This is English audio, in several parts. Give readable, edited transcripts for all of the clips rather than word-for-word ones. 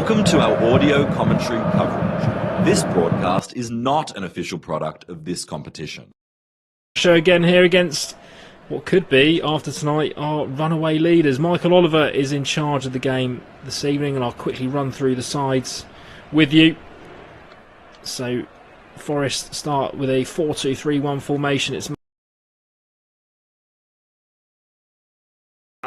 Welcome to our audio commentary coverage. This broadcast is not an official product of this competition. Show again here against what could be, after tonight, our runaway leaders. Michael Oliver is in charge of the game this evening, and I'll quickly run through the sides with you. So, Forest start with a 4-2-3-1 formation. It's Matt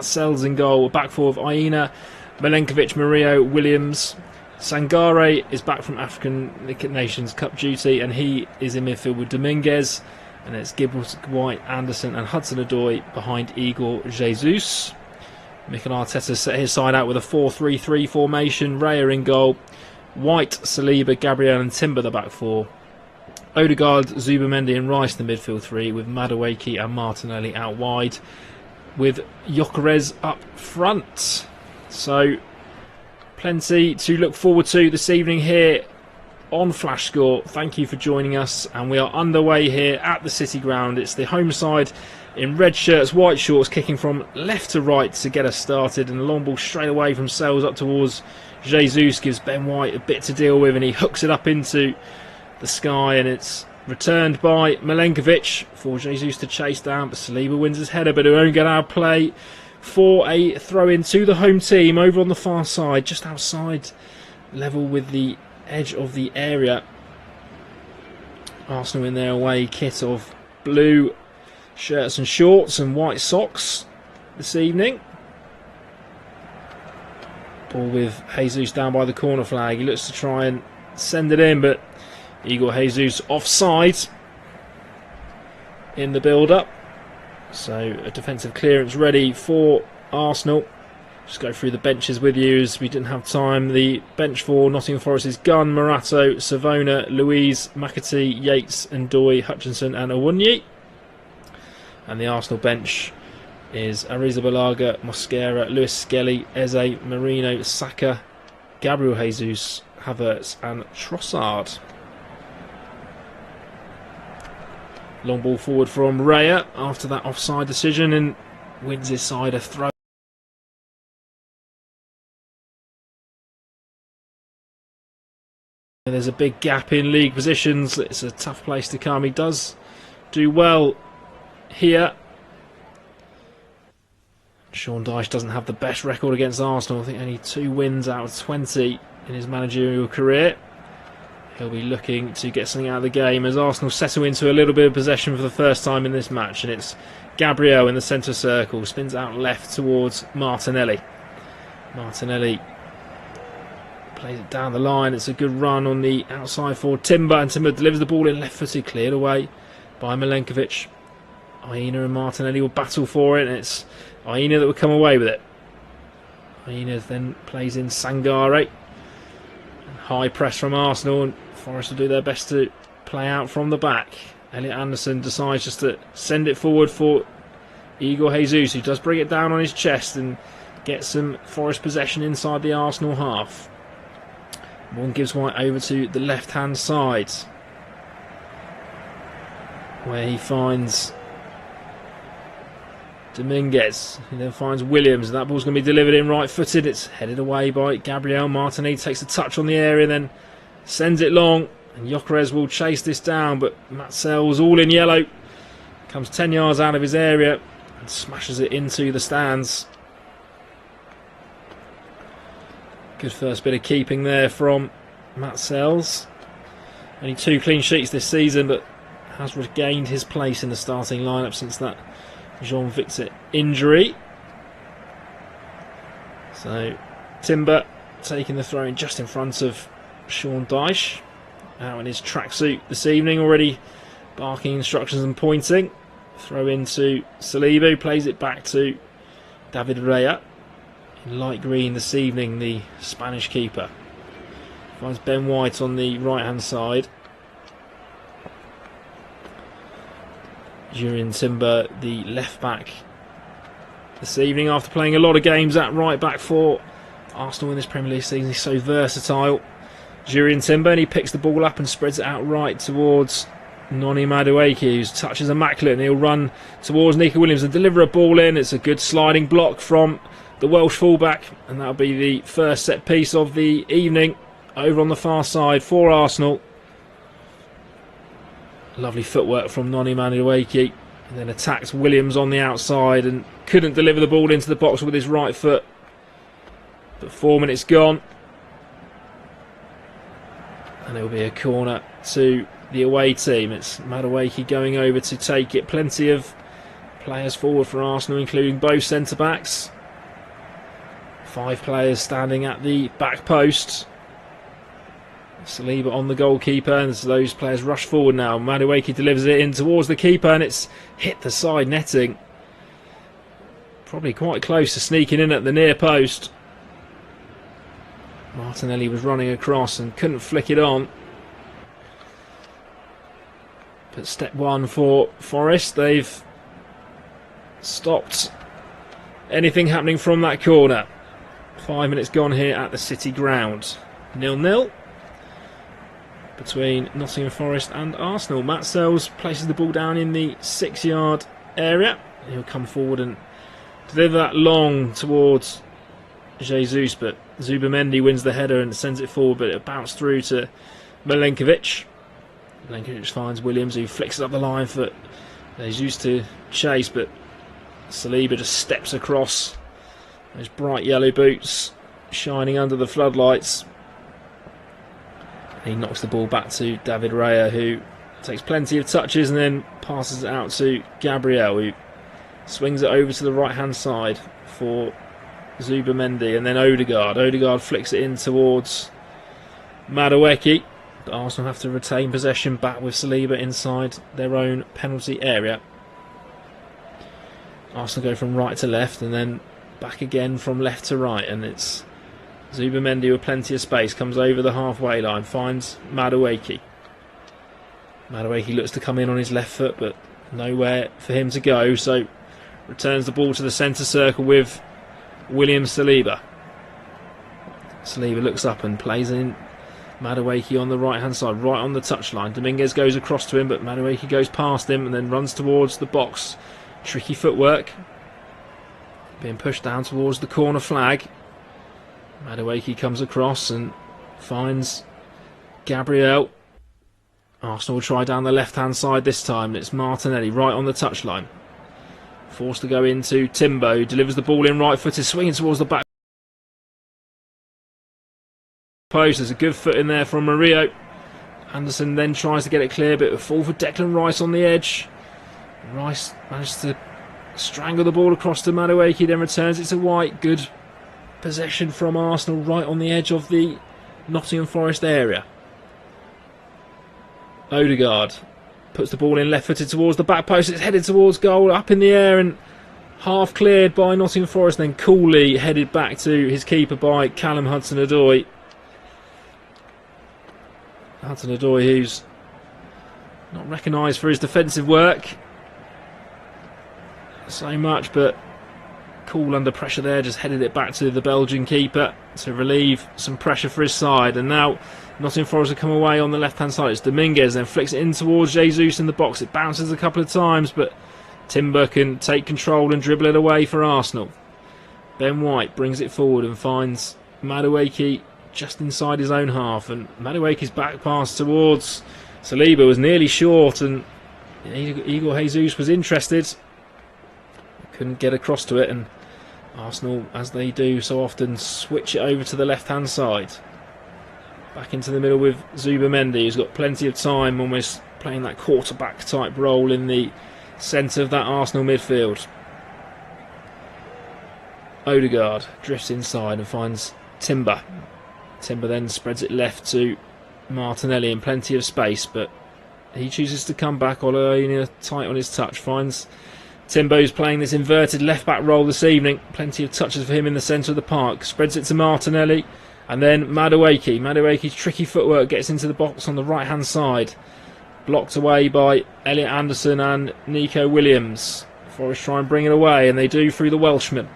Sells in goal, a back four of Aina, Milenkovic, Murillo, Williams. Sangare is back from African Nations Cup duty, and he is in midfield with Dominguez. And it's Gibbs, White, Anderson and Hudson-Odoi behind Igor Jesus. Mikel Arteta set his side out with a 4-3-3 formation. Raya in goal. White, Saliba, Gabriel and Timber the back four. Odegaard, Zubamendi and Rice the midfield three, with Madueke and Martinelli out wide, with Gyökeres up front. So, plenty to look forward to this evening here on Flash Score. Thank you for joining us, and we are underway here at the City Ground. It's the home side in red shirts, white shorts, kicking from left to right to get us started, and a long ball straight away from Sells up towards Jesus gives Ben White a bit to deal with, and he hooks it up into the sky, and it's returned by Milenkovic for Jesus to chase down, but Saliba wins his header, but it won't get out of play for a throw-in to the home team over on the far side, just outside level with the edge of the area. Arsenal in their away kit of blue shirts and shorts and white socks this evening. Ball with Jesus down by the corner flag. He looks to try and send it in, but Igor Jesus offside in the build-up. So a defensive clearance ready for Arsenal. Just go through the benches with you as we didn't have time. The bench for Nottingham Forest is Gunn, Morato, Savona, Louise, McAtee, Yates, Ndoye, Hutchinson and Awunyi. And the Arsenal bench is Arrizabalaga, Mosquera, Lewis Skelly, Eze, Marino, Saka, Gabriel Jesus, Havertz and Trossard. Long ball forward from Raya after that offside decision, and wins his side a throw. There's a big gap in league positions. It's a tough place to come. He does do well here. Sean Dyche doesn't have the best record against Arsenal. I think only 2 wins out of 20 in his managerial career. He'll be looking to get something out of the game as Arsenal settle into a little bit of possession for the first time in this match. And it's Gabriel in the centre circle. Spins out left towards Martinelli. Martinelli plays it down the line. It's a good run on the outside for Timber. And Timber delivers the ball in left-footed, cleared away by Milenkovic. Aina and Martinelli will battle for it. And it's Aina that will come away with it. Aina then plays in Sangare. High press from Arsenal, and Forest will do their best to play out from the back. Elliot Anderson decides just to send it forward for Igor Jesus, who does bring it down on his chest and gets some Forest possession inside the Arsenal half. One gives White over to the left-hand side, where he finds Dominguez. He then finds Williams, and that ball's going to be delivered in right-footed. It's headed away by Gabriel. Martinelli takes a touch on the area, then sends it long. And Gyökeres will chase this down, but Matt Sells, all in yellow, comes 10 yards out of his area and smashes it into the stands. Good first bit of keeping there from Matt Sells. Only 2 clean sheets this season, but has regained his place in the starting lineup since that Jean-Victor injury. So Timber taking the throw in just in front of Sean Dyche, out in his tracksuit this evening, already barking instructions and pointing. Throw into Saliba, who plays it back to David Raya in light green this evening, the Spanish keeper. Finds Ben White on the right hand side. Jurien Timber, the left back this evening, after playing a lot of games at right back for Arsenal in this Premier League season. He's so versatile. Jurien Timber, and he picks the ball up and spreads it out right towards Noni Madueke, whose touch is immaculate, and he'll run towards Nico Williams and deliver a ball in. It's a good sliding block from the Welsh fullback, and that'll be the first set piece of the evening over on the far side for Arsenal. Lovely footwork from Noni Madueke, and then attacks Williams on the outside and couldn't deliver the ball into the box with his right foot. But 4 minutes gone, and it'll be a corner to the away team. It's Madueke going over to take it. Plenty of players forward for Arsenal, including both centre-backs. 5 players standing at the back post. Saliba on the goalkeeper, and those players rush forward now. Madueke delivers it in towards the keeper, and it's hit the side netting. Probably quite close to sneaking in at the near post. Martinelli was running across and couldn't flick it on. But step one for Forest. They've stopped anything happening from that corner. 5 minutes gone here at the City ground. 0-0 between Nottingham Forest and Arsenal. Matt Sells places the ball down in the 6-yard area. He'll come forward and deliver that long towards Jesus, but Zubamendi wins the header and sends it forward, but it bounced through to Milenkovic. Milenkovic finds Williams, who flicks it up the line for Jesus to chase, but Saliba just steps across. Those bright yellow boots shining under the floodlights. He knocks the ball back to David Raya, who takes plenty of touches and then passes it out to Gabriel, who swings it over to the right-hand side for Zubamendi, and then Odegaard. Odegaard flicks it in towards Madueke. But Arsenal have to retain possession back with Saliba inside their own penalty area. Arsenal go from right to left and then back again from left to right, and it's Zubamendi with plenty of space, comes over the halfway line, finds Madueke. Madueke looks to come in on his left foot, but nowhere for him to go, so returns the ball to the centre circle with William Saliba. Saliba looks up and plays in Madueke on the right hand side, right on the touchline. Dominguez goes across to him, but Madueke goes past him and then runs towards the box. Tricky footwork, being pushed down towards the corner flag. Madueke comes across and finds Gabriel. Arsenal will try down the left hand side this time, and it's Martinelli right on the touchline. Forced to go into Timbo, who delivers the ball in right footed, swinging towards the back post. There's a good foot in there from Murillo. Anderson then tries to get it clear, but a fall for Declan Rice on the edge. Rice managed to strangle the ball across to Madueke, then returns it to White. Good possession from Arsenal right on the edge of the Nottingham Forest area. Odegaard puts the ball in left-footed towards the back post. It's headed towards goal, up in the air and half cleared by Nottingham Forest, then coolly headed back to his keeper by Callum Hudson-Odoi. Hudson-Odoi, who's not recognised for his defensive work so much, but cool under pressure there, just headed it back to the Belgian keeper to relieve some pressure for his side. And now Nottingham Forest have come away on the left hand side. It's Dominguez, then flicks it in towards Jesus in the box. It bounces a couple of times, but Timber can take control and dribble it away for Arsenal. Ben White brings it forward and finds Madueke just inside his own half, and Madueke's back pass towards Saliba was nearly short, and Igor Jesus was interested, couldn't get across to it, and Arsenal, as they do so often, switch it over to the left hand side. Back into the middle with Zubamendi, who's got plenty of time, almost playing that quarterback type role in the centre of that Arsenal midfield. Odegaard drifts inside and finds Timber. Timber then spreads it left to Martinelli in plenty of space, but he chooses to come back. Olaina tight on his touch, finds Timbo's playing this inverted left-back role this evening. Plenty of touches for him in the centre of the park. Spreads it to Martinelli, and then Madueke. Madueke's tricky footwork gets into the box on the right-hand side. Blocked away by Elliot Anderson and Nico Williams. Forest try and bring it away, and they do through the Welshman.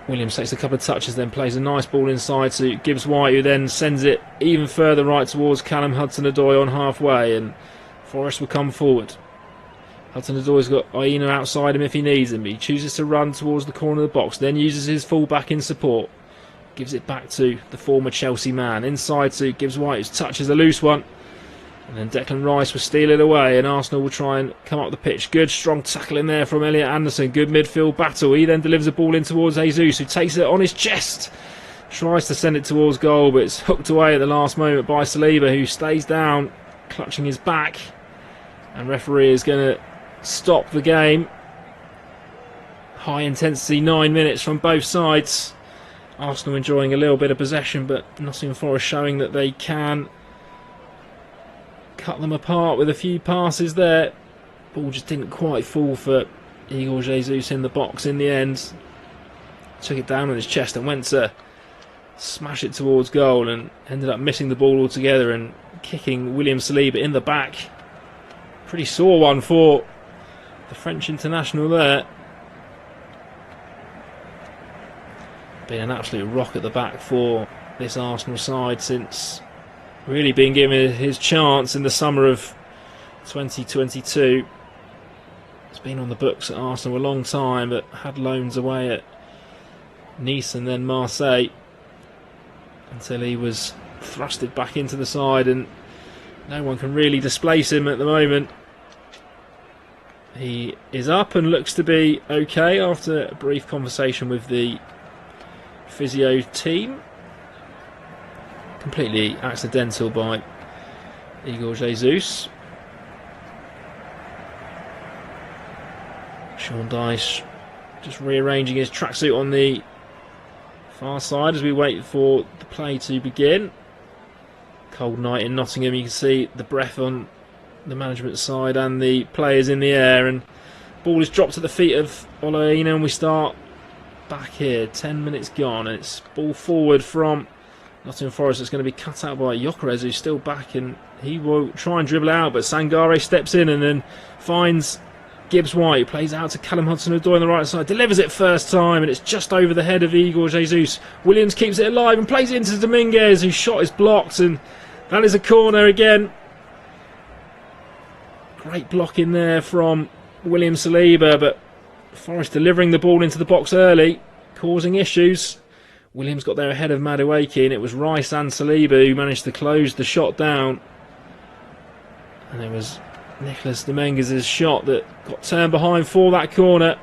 Williams takes a couple of touches, then plays a nice ball inside to Gibbs White, who then sends it even further right towards Callum Hudson-Odoi on halfway, and Forest will come forward. Hudson-Odoi's got Aina outside him if he needs him. He chooses to run towards the corner of the box, then uses his full-back in support. Gives it back to the former Chelsea man. Inside to Gibbs-White, who touches a loose one. And then Declan Rice will steal it away, and Arsenal will try and come up the pitch. Good, strong tackle in there from Elliot Anderson. Good midfield battle. He then delivers the ball in towards Jesus, who takes it on his chest. Tries to send it towards goal, but it's hooked away at the last moment by Saliba, who stays down, clutching his back. And referee is going to stop the game. High intensity 9 minutes from both sides. Arsenal enjoying a little bit of possession, but Nottingham Forest showing that they can cut them apart with a few passes there. Ball just didn't quite fall for Igor Jesus in the box in the end. Took it down on his chest and went to smash it towards goal and ended up missing the ball altogether and kicking William Saliba in the back. Pretty sore one for the French international there. Been an absolute rock at the back for this Arsenal side since really being given his chance in the summer of 2022. He's been on the books at Arsenal a long time, but had loans away at Nice and then Marseille until he was thrusted back into the side, and no one can really displace him at the moment. He is up and looks to be okay after a brief conversation with the physio team. Completely accidental by Igor Jesus. Sean Dyche just rearranging his tracksuit on the far side as we wait for the play to begin. Cold night in Nottingham, you can see the breath on the management side and the players in the air, and ball is dropped at the feet of Olaina, and we start back here. 10 minutes gone, and it's ball forward from Nottingham Forest. It's going to be cut out by Gyökeres, who's still back, and he will try and dribble out, but Sangare steps in and then finds Gibbs-White, who plays out to Callum Hudson-Odoi on the right side, delivers it first time, and it's just over the head of Igor Jesus. Williams keeps it alive and plays it into Dominguez, whose shot is blocked, and that is a corner again. Great block in there from William Saliba, but Forest delivering the ball into the box early, causing issues. Williams got there ahead of Madueke, and it was Rice and Saliba who managed to close the shot down. And it was Nicolas Dominguez's shot that got turned behind for that corner.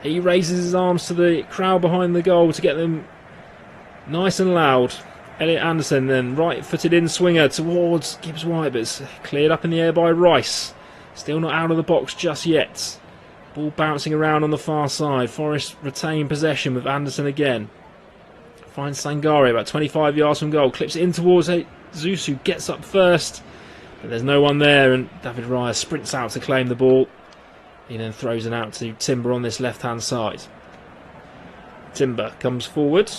He raises his arms to the crowd behind the goal to get them nice and loud. Elliot Anderson then right-footed in swinger towards Gibbs-White, but it's cleared up in the air by Rice. Still not out of the box just yet. Ball bouncing around on the far side. Forest retain possession with Anderson again. Finds Sangare about 25 yards from goal. Clips it in towards Jesus, who gets up first. But there's no one there, and David Raya sprints out to claim the ball. He then throws it out to Timber on this left-hand side. Timber comes forward.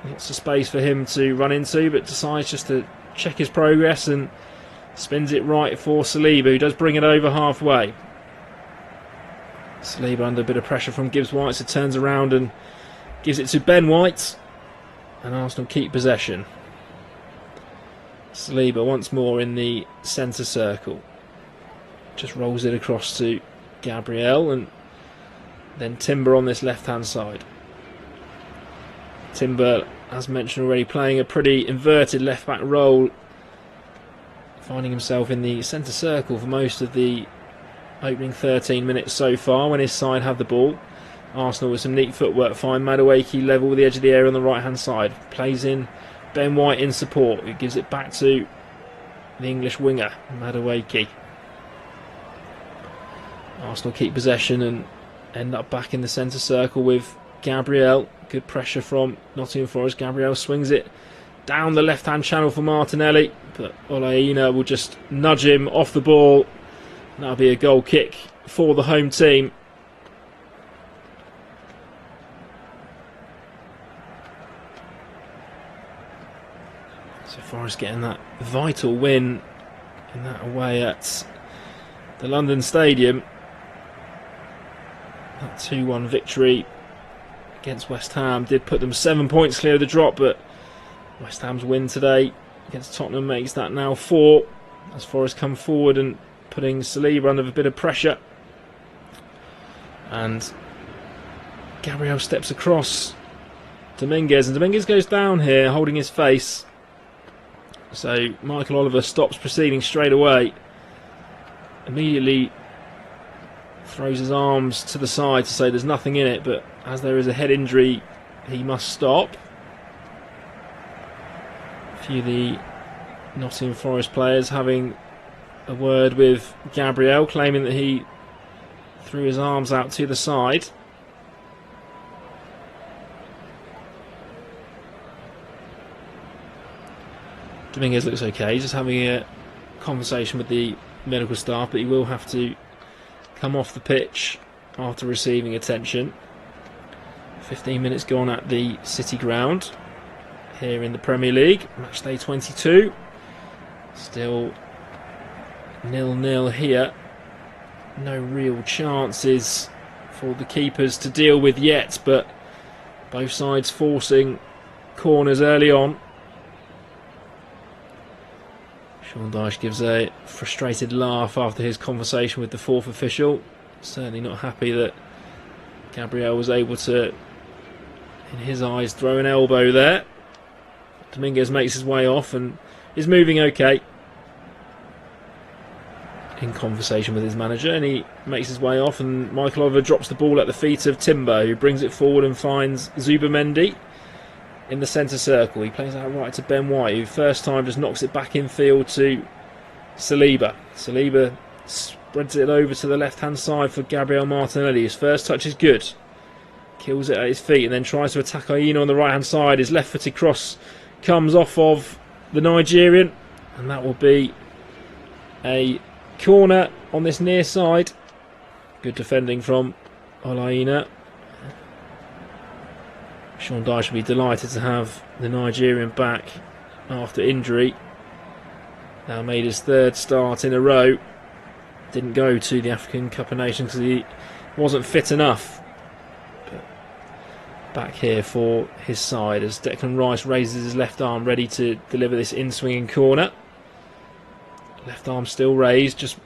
Lots of space for him to run into, but decides just to check his progress and spins it right for Saliba, who does bring it over halfway. Saliba under a bit of pressure from Gibbs-White, so turns around and gives it to Ben White. And Arsenal keep possession. Saliba once more in the centre circle. Just rolls it across to Gabriel, and then Timber on this left-hand side. Timber, as mentioned already, playing a pretty inverted left-back role, finding himself in the centre circle for most of the opening 13 minutes so far when his side had the ball. Arsenal with some neat footwork find Madueke level with the edge of the area on the right hand side. Plays in Ben White in support, who gives it back to the English winger Madueke. Arsenal keep possession and end up back in the centre circle with Gabriel. Good pressure from Nottingham Forest. Gabriel swings it down the left hand channel for Martinelli, but Olaina will just nudge him off the ball. That'll be a goal kick for the home team. So Forest getting that vital win in that away at the London Stadium. That 2-1 victory against West Ham did put them 7 points clear of the drop, but West Ham's win today against Tottenham makes that now 4 as Forest come forward and putting Saliba under a bit of pressure. And Gabriel steps across Dominguez, and Dominguez goes down here holding his face. So Michael Oliver stops proceeding straight away. Immediately throws his arms to the side to say there's nothing in it, but as there is a head injury, he must stop. A few of the Nottingham Forest players having a word with Gabriel, claiming that he threw his arms out to the side. Dominguez looks okay, he's just having a conversation with the medical staff, but he will have to come off the pitch after receiving attention. 15 minutes gone at the City ground here in the Premier League, match day 22. Still 0-0 here. No real chances for the keepers to deal with yet, but both sides forcing corners early on. Sean Dyche gives a frustrated laugh after his conversation with the fourth official. Certainly not happy that Gabriel was able to, in his eyes, throw an elbow there. Dominguez makes his way off and is moving okay in conversation with his manager, and he makes his way off, and Michael Oliver drops the ball at the feet of Timber, who brings it forward and finds Zubamendi in the centre circle. He plays out right to Ben White, who first time just knocks it back in field to Saliba. Saliba spreads it over to the left hand side for Gabriel Martinelli. His first touch is good, kills it at his feet and then tries to attack Aina on the right hand side. His left footed cross comes off of the Nigerian, and that will be a corner on this near side. Good defending from Olaina. Sean Dyche will be delighted to have the Nigerian back after injury. Now made his third start in a row. Didn't go to the African Cup of Nations because he wasn't fit enough. But back here for his side as Declan Rice raises his left arm ready to deliver this in-swinging corner. Left arm still raised, just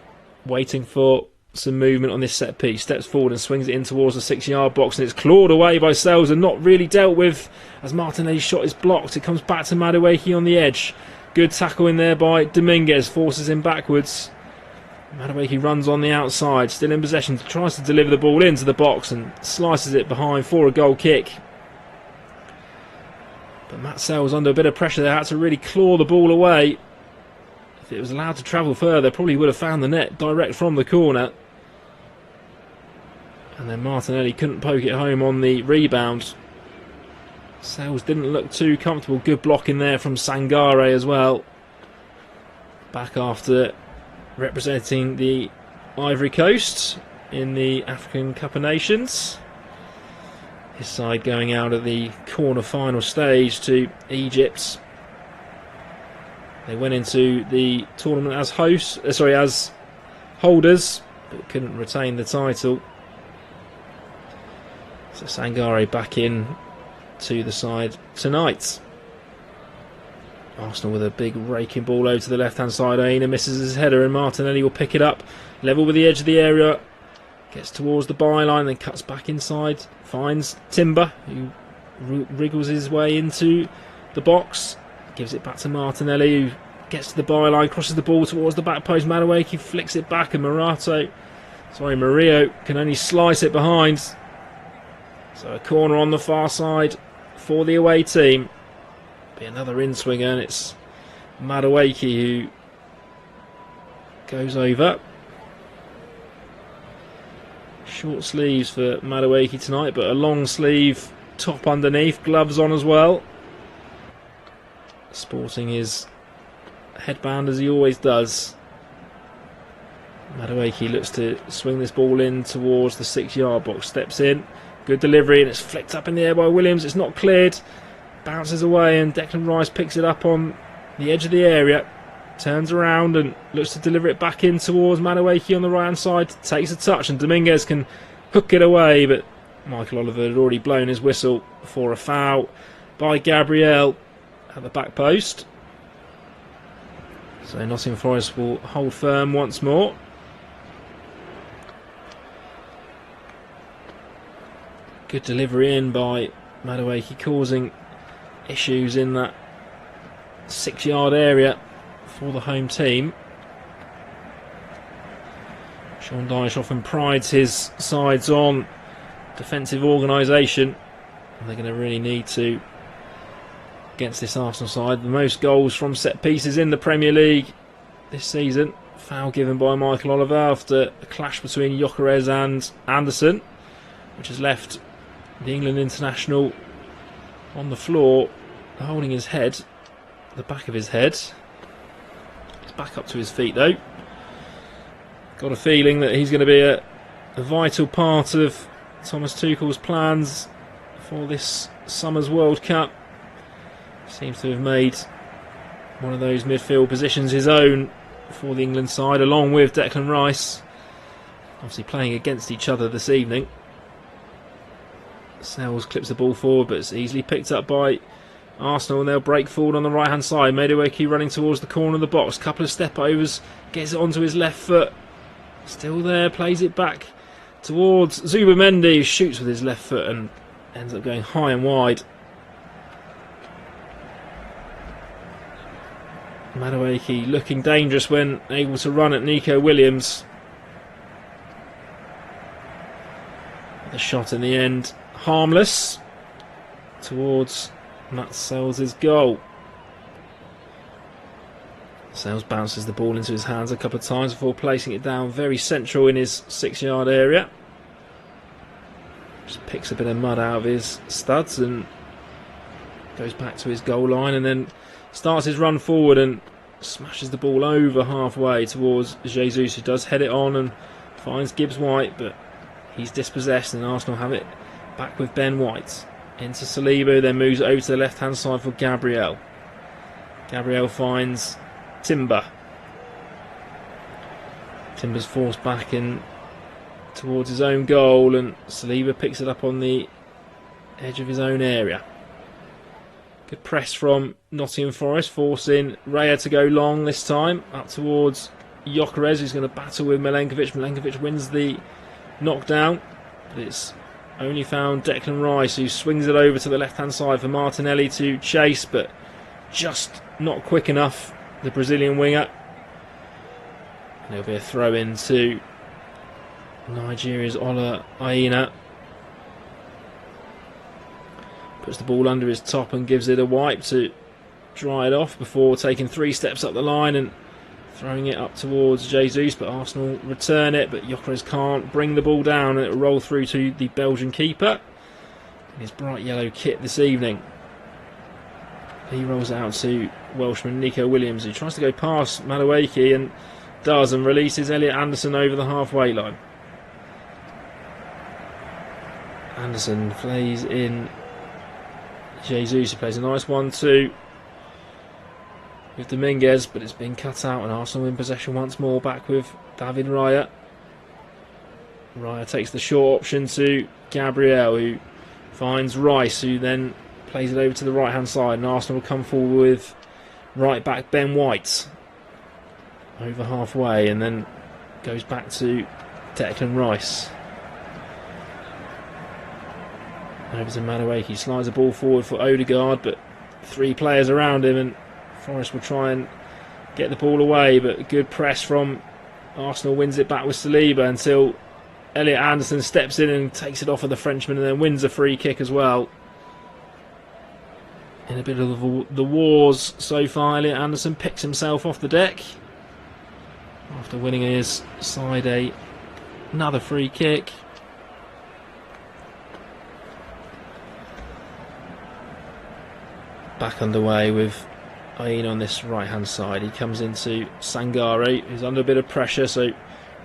waiting for some movement on this set piece. Steps forward and swings it in towards the 6-yard box, and it's clawed away by Sells and not really dealt with as Martinelli's shot is blocked. It comes back to Madueke on the edge. Good tackle in there by Dominguez, forces him backwards. Madueke runs on the outside, still in possession, tries to deliver the ball into the box and slices it behind for a goal kick. But Matt Sells under a bit of pressure there, had to really claw the ball away. If it was allowed to travel further, probably would have found the net direct from the corner. And then Martinelli couldn't poke it home on the rebound. Sells didn't look too comfortable. Good block in there from Sangare as well. Back after representing the Ivory Coast in the African Cup of Nations. His side going out at the quarter final stage to Egypt. They went into the tournament as as holders, but couldn't retain the title. So Sangare back in to the side tonight. Arsenal with a big raking ball over to the left hand side. Aina misses his header and Martinelli will pick it up. Level with the edge of the area. Gets towards the byline, then cuts back inside. Finds Timber, who wriggles his way into the box. Gives it back to Martinelli, who gets to the byline, crosses the ball towards the back post. Madueke flicks it back and Murillo can only slice it behind. So a corner on the far side for the away team. Be another in-swinger, and it's Madueke who goes over. Short sleeves for Madueke tonight, but a long sleeve top underneath, gloves on as well. Sporting his headband as he always does. Madueke looks to swing this ball in towards the 6-yard box. Steps in. Good delivery, and it's flicked up in the air by Williams. It's not cleared. Bounces away, and Declan Rice picks it up on the edge of the area. Turns around and looks to deliver it back in towards Madueke on the right-hand side. Takes a touch, and Dominguez can hook it away, but Michael Oliver had already blown his whistle for a foul by Gabriel at the back post. So Nottingham Forest will hold firm once more. Good delivery in by Madueke, causing issues in that 6-yard area for the home team. Sean Dyche often prides his sides on defensive organisation, and they're going to really need to against this Arsenal side. The most goals from set pieces in the Premier League this season. Foul given by Michael Oliver after a clash between Gyökeres and Anderson, which has left the England international on the floor, holding his head, the back of his head. He's back up to his feet though. Got a feeling that he's going to be a vital part of Thomas Tuchel's plans for this summer's World Cup. Seems to have made one of those midfield positions his own for the England side, along with Declan Rice, obviously playing against each other this evening. Sells clips the ball forward, but it's easily picked up by Arsenal, and they'll break forward on the right hand side. Madueke running towards the corner of the box, couple of step overs, gets it onto his left foot, still there, plays it back towards Zubimendi, who shoots with his left foot and ends up going high and wide. Madueke looking dangerous when able to run at Nico Williams. The shot in the end harmless towards Matt Sells' goal. Sells bounces the ball into his hands a couple of times before placing it down very central in his 6-yard area. Just picks a bit of mud out of his studs and goes back to his goal line, and then starts his run forward and smashes the ball over halfway towards Jesus, who does head it on and finds Gibbs White, but he's dispossessed, and Arsenal have it back with Ben White. Into Saliba, then moves it over to the left hand side for Gabriel. Gabriel finds Timber. Timber's forced back in towards his own goal, and Saliba picks it up on the edge of his own area. Good press from Nottingham Forest, forcing Raya to go long this time, up towards Gyökeres, who's going to battle with Milenkovic. Milenkovic wins the knockdown, but it's only found Declan Rice, who swings it over to the left hand side for Martinelli to chase, but just not quick enough, the Brazilian winger. And there'll be a throw in to Nigeria's Ola Aina. Puts the ball under his top and gives it a wipe to dry it off before taking 3 steps up the line and throwing it up towards Jesus, but Arsenal return it, but Gyökeres can't bring the ball down, and it will roll through to the Belgian keeper in his bright yellow kit this evening. He rolls it out to Welshman Nico Williams, who tries to go past Madueke and does, and releases Elliot Anderson over the halfway line. Anderson plays in Jesus, who plays a nice 1-2 with Dominguez, but it's been cut out, and Arsenal in possession once more, back with David Raya. Raya takes the short option to Gabriel, who finds Rice, who then plays it over to the right hand side, and Arsenal will come forward with right back Ben White over halfway, and then goes back to Declan Rice. Over to Madueke, slides the ball forward for Odegaard, but 3 players around him, and Forest will try and get the ball away, but good press from Arsenal wins it back with Saliba until Elliot Anderson steps in and takes it off of the Frenchman, and then wins a free kick as well. In a bit of the wars so far, Elliot Anderson picks himself off the deck after winning his side another free kick. Back underway with Aina on this right hand side. He comes into Sangare, who's under a bit of pressure, so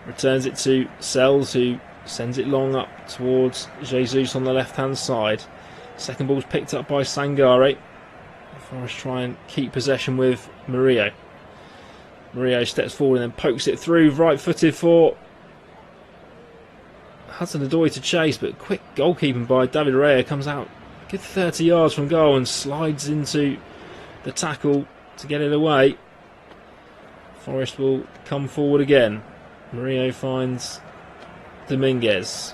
returns it to Sells, who sends it long up towards Jesus on the left hand side. Second ball's picked up by Sangare. Forest try and keep possession with Murillo. Murillo steps forward and then pokes it through, right footed for Hudson-Odoi to chase, but quick goalkeeping by David Raya. Comes out good 30 yards from goal and slides into the tackle to get it away. Forest will come forward again. Murillo finds Dominguez.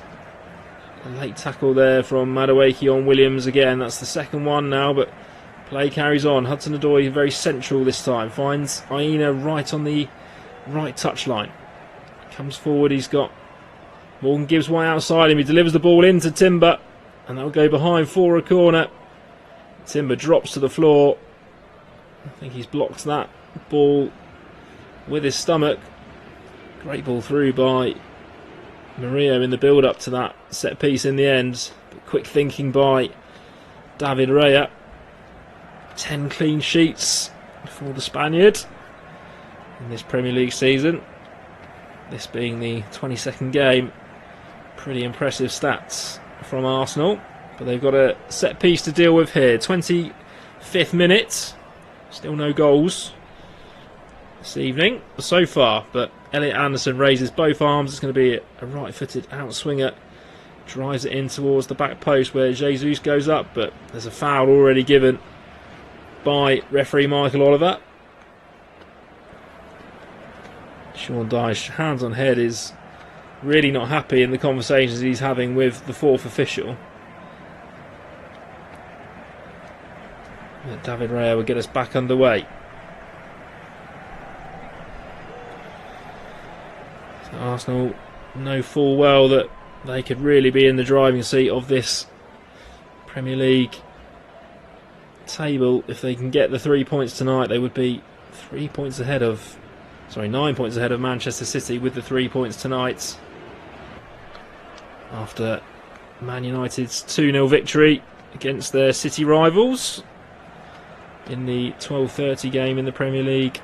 A late tackle there from Madueke on Williams again. That's the second one now, but play carries on. Hudson-Odoi very central this time. Finds Aina right on the right touchline. Comes forward, he's got Morgan Gibbs way outside him. He delivers the ball into Timber, and that'll go behind for a corner. Timber drops to the floor. I think he's blocked that ball with his stomach. Great ball through by Murillo in the build-up to that set piece in the end. But quick thinking by David Raya. 10 clean sheets for the Spaniard in this Premier League season. This being the 22nd game. Pretty impressive stats from Arsenal. But they've got a set piece to deal with here. 25th minute. Still no goals this evening so far, but Elliot Anderson raises both arms. It's going to be a right-footed outswinger, drives it in towards the back post where Jesus goes up, but there's a foul already given by referee Michael Oliver. Sean Dyche, hands on head, is really not happy in the conversations he's having with the fourth official. David Raya will get us back underway. So Arsenal know full well that they could really be in the driving seat of this Premier League table. If they can get the 3 points tonight, they would be 9 points ahead of Manchester City with the 3 points tonight. After Man United's 2-0 victory against their City rivals in the 12:30 game in the Premier League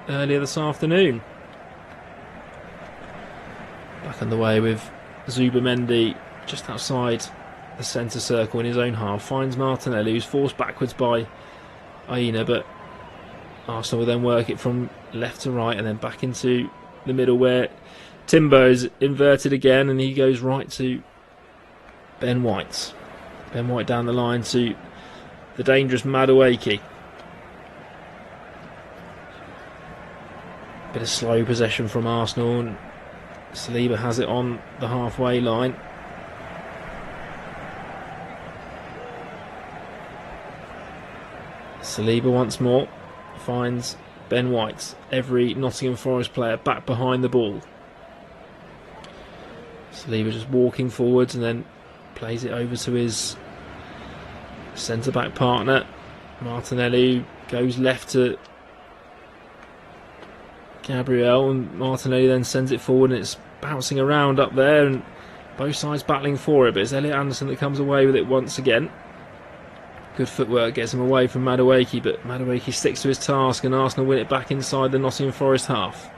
earlier this afternoon. Back underway with Zubimendi just outside the centre circle in his own half. Finds Martinelli, who's forced backwards by Aina, but Arsenal will then work it from left to right and then back into the middle where Timber is inverted again, and he goes right to Ben White. Ben White down the line to the dangerous Madueke. Bit of slow possession from Arsenal, and Saliba has it on the halfway line. Saliba once more finds Ben White. Every Nottingham Forest player back behind the ball. Saliba just walking forwards and then plays it over to his centre-back partner. Martinelli goes left to Gabriel, and Martinelli then sends it forward, and it's bouncing around up there, and both sides battling for it, but it's Elliot Anderson that comes away with it once again. Good footwork gets him away from Madueke, but Madueke sticks to his task, and Arsenal win it back inside the Nottingham Forest half.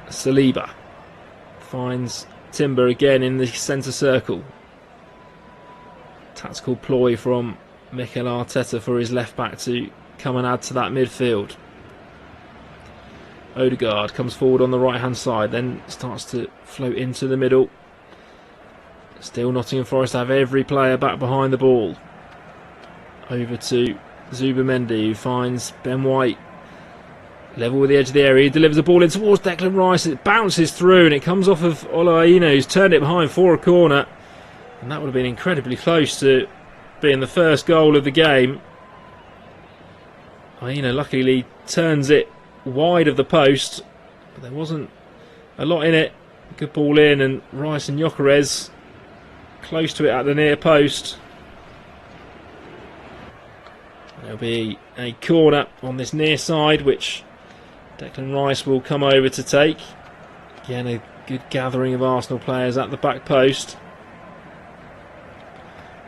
Saliba finds Timber again in the centre circle. Tactical ploy from Mikel Arteta for his left back to come and add to that midfield. Odegaard comes forward on the right hand side, then starts to float into the middle. Still Nottingham Forest have every player back behind the ball. Over to Zubimendi, who finds Ben White level with the edge of the area. He delivers the ball in towards Declan Rice. It bounces through and it comes off of Ola Aina, who's turned it behind for a corner. And that would have been incredibly close to being the first goal of the game. Aina luckily turns it wide of the post, but there wasn't a lot in it. Good ball in, and Rice and Gyökeres close to it at the near post. There'll be a corner on this near side, which Declan Rice will come over to take. Again, a good gathering of Arsenal players at the back post.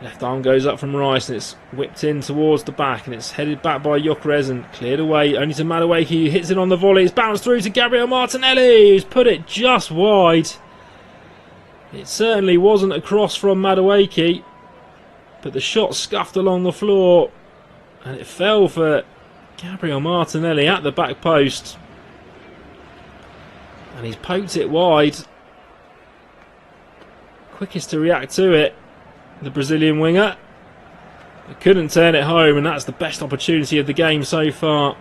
Left arm goes up from Rice, and it's whipped in towards the back, and it's headed back by Gyökeres and cleared away only to Madueke, who hits it on the volley. It's bounced through to Gabriel Martinelli, who's put it just wide. It certainly wasn't a cross from Madueke, but the shot scuffed along the floor and it fell for Gabriel Martinelli at the back post, and he's poked it wide. Quickest to react to it, the Brazilian winger, but couldn't turn it home, and that's the best opportunity of the game so far.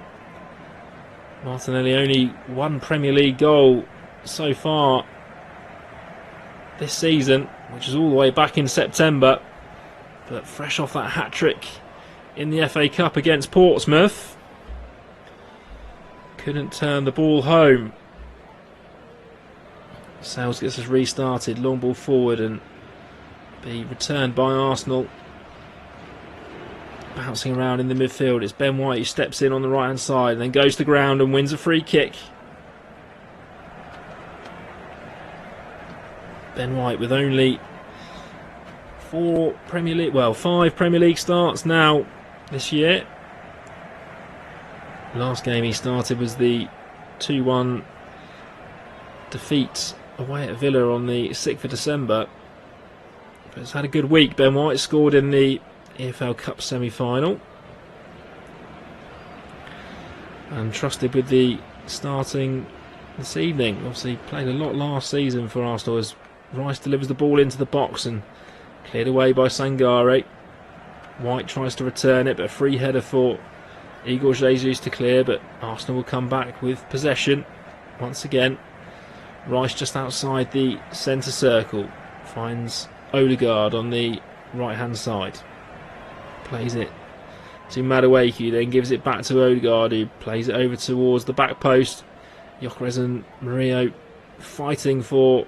Martinelli only one Premier League goal so far this season, which is all the way back in September, but fresh off that hat-trick in the FA Cup against Portsmouth, couldn't turn the ball home. Sales gets us restarted, long ball forward and be returned by Arsenal. Bouncing around in the midfield, it's Ben White who steps in on the right hand side and then goes to ground and wins a free kick. Ben White with only 5 Premier League starts now this year. Last game he started was the 2-1 defeat away at Villa on the 6th of December. But he's had a good week. Ben White scored in the EPL Cup semi-final and trusted with the starting this evening. Obviously played a lot last season for Arsenal as Rice delivers the ball into the box and cleared away by Sangare. White tries to return it, but a free header for Igor Jesus to clear, but Arsenal will come back with possession once again. Rice just outside the centre circle finds Odegaard on the right hand side, plays it to Madueke, then gives it back to Odegaard, who plays it over towards the back post. Gyökeres and Murillo fighting for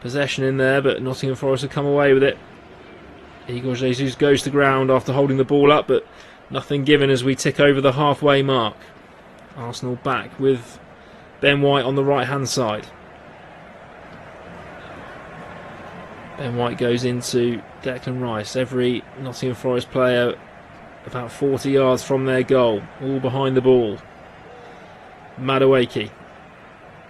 possession in there, but Nottingham Forest have come away with it. Igor Jesus goes to ground after holding the ball up, but nothing given as we tick over the halfway mark. Arsenal back with Ben White on the right hand side. Ben White goes into Declan Rice. Every Nottingham Forest player about 40 yards from their goal, all behind the ball. Madueke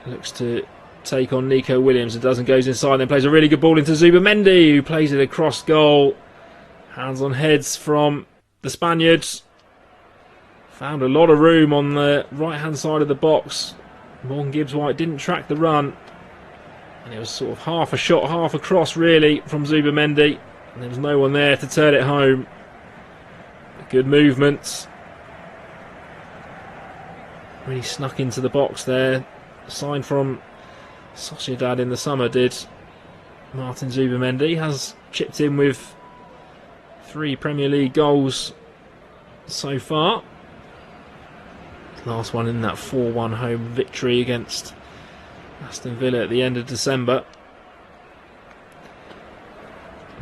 looks to take on Nico Williams and doesn't, goes inside, then plays a really good ball into Zubamendi, who plays it across goal. Hands on heads from the Spaniards. Found a lot of room on the right hand side of the box. Morgan Gibbs-White didn't track the run, and it was sort of half a shot, half a cross really from Zubamendi, and there was no one there to turn it home. Good movements. Really snuck into the box there. A sign from Sociedad in the summer did. Martin Zubamendi has chipped in with 3 Premier League goals so far. Last one in that 4-1 home victory against Aston Villa at the end of December.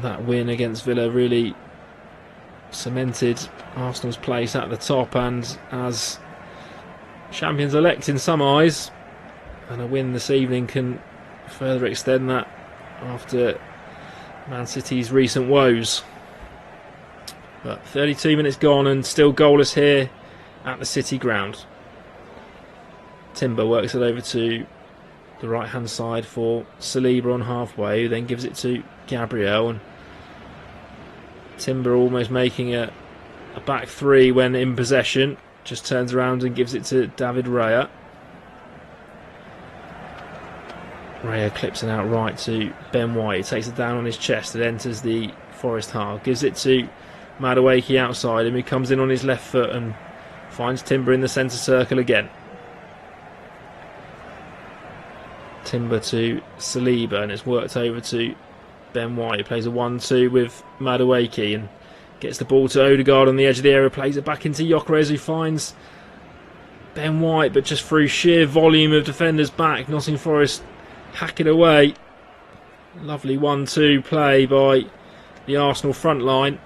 That win against Villa really cemented Arsenal's place at the top and as champions-elect in some eyes, and a win this evening can further extend that after Man City's recent woes. But 32 minutes gone and still goalless here at the City ground. Timber works it over to the right hand side for Saliba on halfway, who then gives it to Gabriel, and Timber almost making a back three when in possession, just turns around and gives it to David Raya. Raya clips it out right to Ben White. He takes it down on his chest. It enters the Forest half. Gives it to Madueke outside him. He comes in on his left foot and finds Timber in the centre circle again. Timber to Saliba, and it's worked over to Ben White. He plays a 1-2 with Madueke and gets the ball to Odegaard on the edge of the area. Plays it back into Gyökeres, who finds Ben White, but just through sheer volume of defenders back, Nottingham Forest hack it away. Lovely 1-2 play by the Arsenal front line.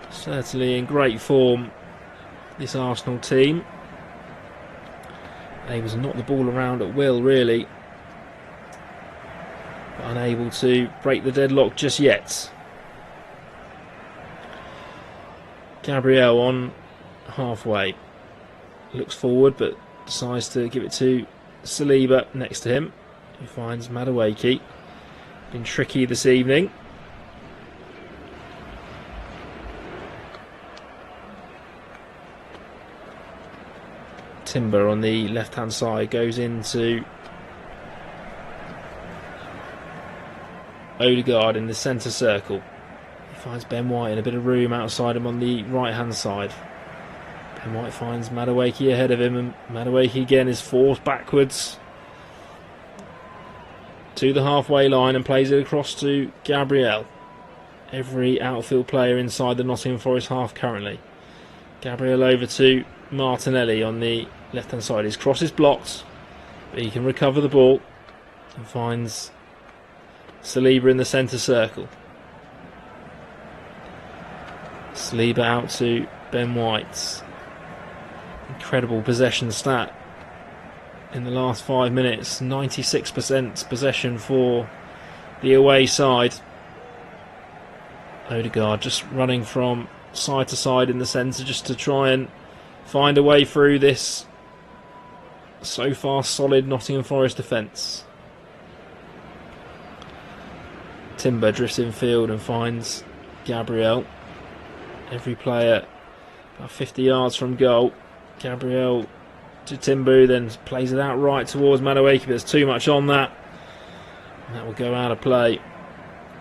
Certainly in great form, this Arsenal team. Able to knock the ball around at will, really, but unable to break the deadlock just yet. Gabriel on halfway, looks forward but decides to give it to Saliba next to him, who finds Madueke. Been tricky this evening. Timber on the left hand side goes into Odegaard in the centre circle. He finds Ben White in a bit of room outside him on the right hand side. Ben White finds Madueke ahead of him, and Madueke again is forced backwards. to the halfway line and plays it across to Gabriel. Every outfield player inside the Nottingham Forest half currently. Gabriel over to Martinelli on the left hand side. His cross is blocked, but he can recover the ball and finds Saliba in the centre circle. Saliba out to Ben White. Incredible possession stat in the last 5 minutes. 96% possession for the away side. Odegaard just running from side to side in the centre just to try and find a way through this so far solid Nottingham Forest defence. Timber drifts in field and finds Gabriel. Every player about 50 yards from goal. Gabriel to Timber, then plays it out right towards Madueke, but there's too much on that. And that will go out of play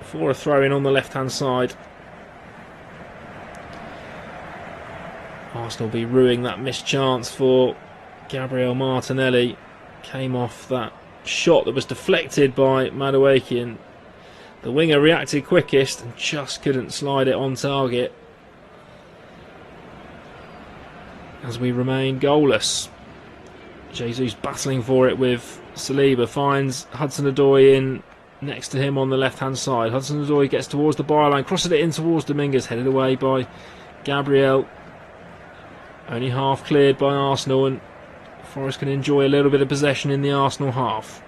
for a throw-in on the left-hand side. Arsenal will be ruining that missed chance for Gabriel Martinelli. Came off that shot that was deflected by Madueke, and the winger reacted quickest and just couldn't slide it on target as we remain goalless. Jesus battling for it with Saliba, finds Hudson-Odoi in next to him on the left hand side. Hudson-Odoi gets towards the byline, crosses it in towards Dominguez, headed away by Gabriel. Only half cleared by Arsenal, and Forest can enjoy a little bit of possession in the Arsenal half.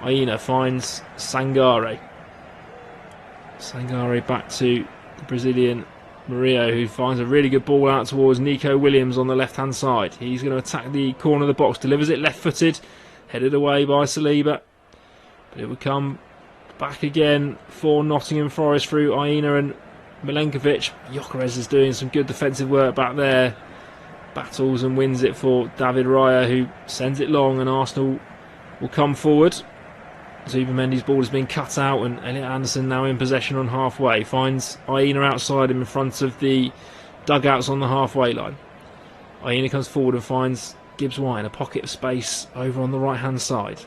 Aina finds Sangare. Sangare back to the Brazilian Murillo, who finds a really good ball out towards Nico Williams on the left hand side. He's going to attack the corner of the box, delivers it left footed, headed away by Saliba, but it would come back again for Nottingham Forest through Aina and Milenkovic. Gyökeres is doing some good defensive work back there, battles and wins it for David Raya, who sends it long, and Arsenal will come forward. Zubimendi's ball has been cut out, and Elliot Anderson now in possession on halfway. Finds Aina outside him in front of the dugouts on the halfway line. Aina comes forward and finds Gibbs White in a pocket of space over on the right hand side.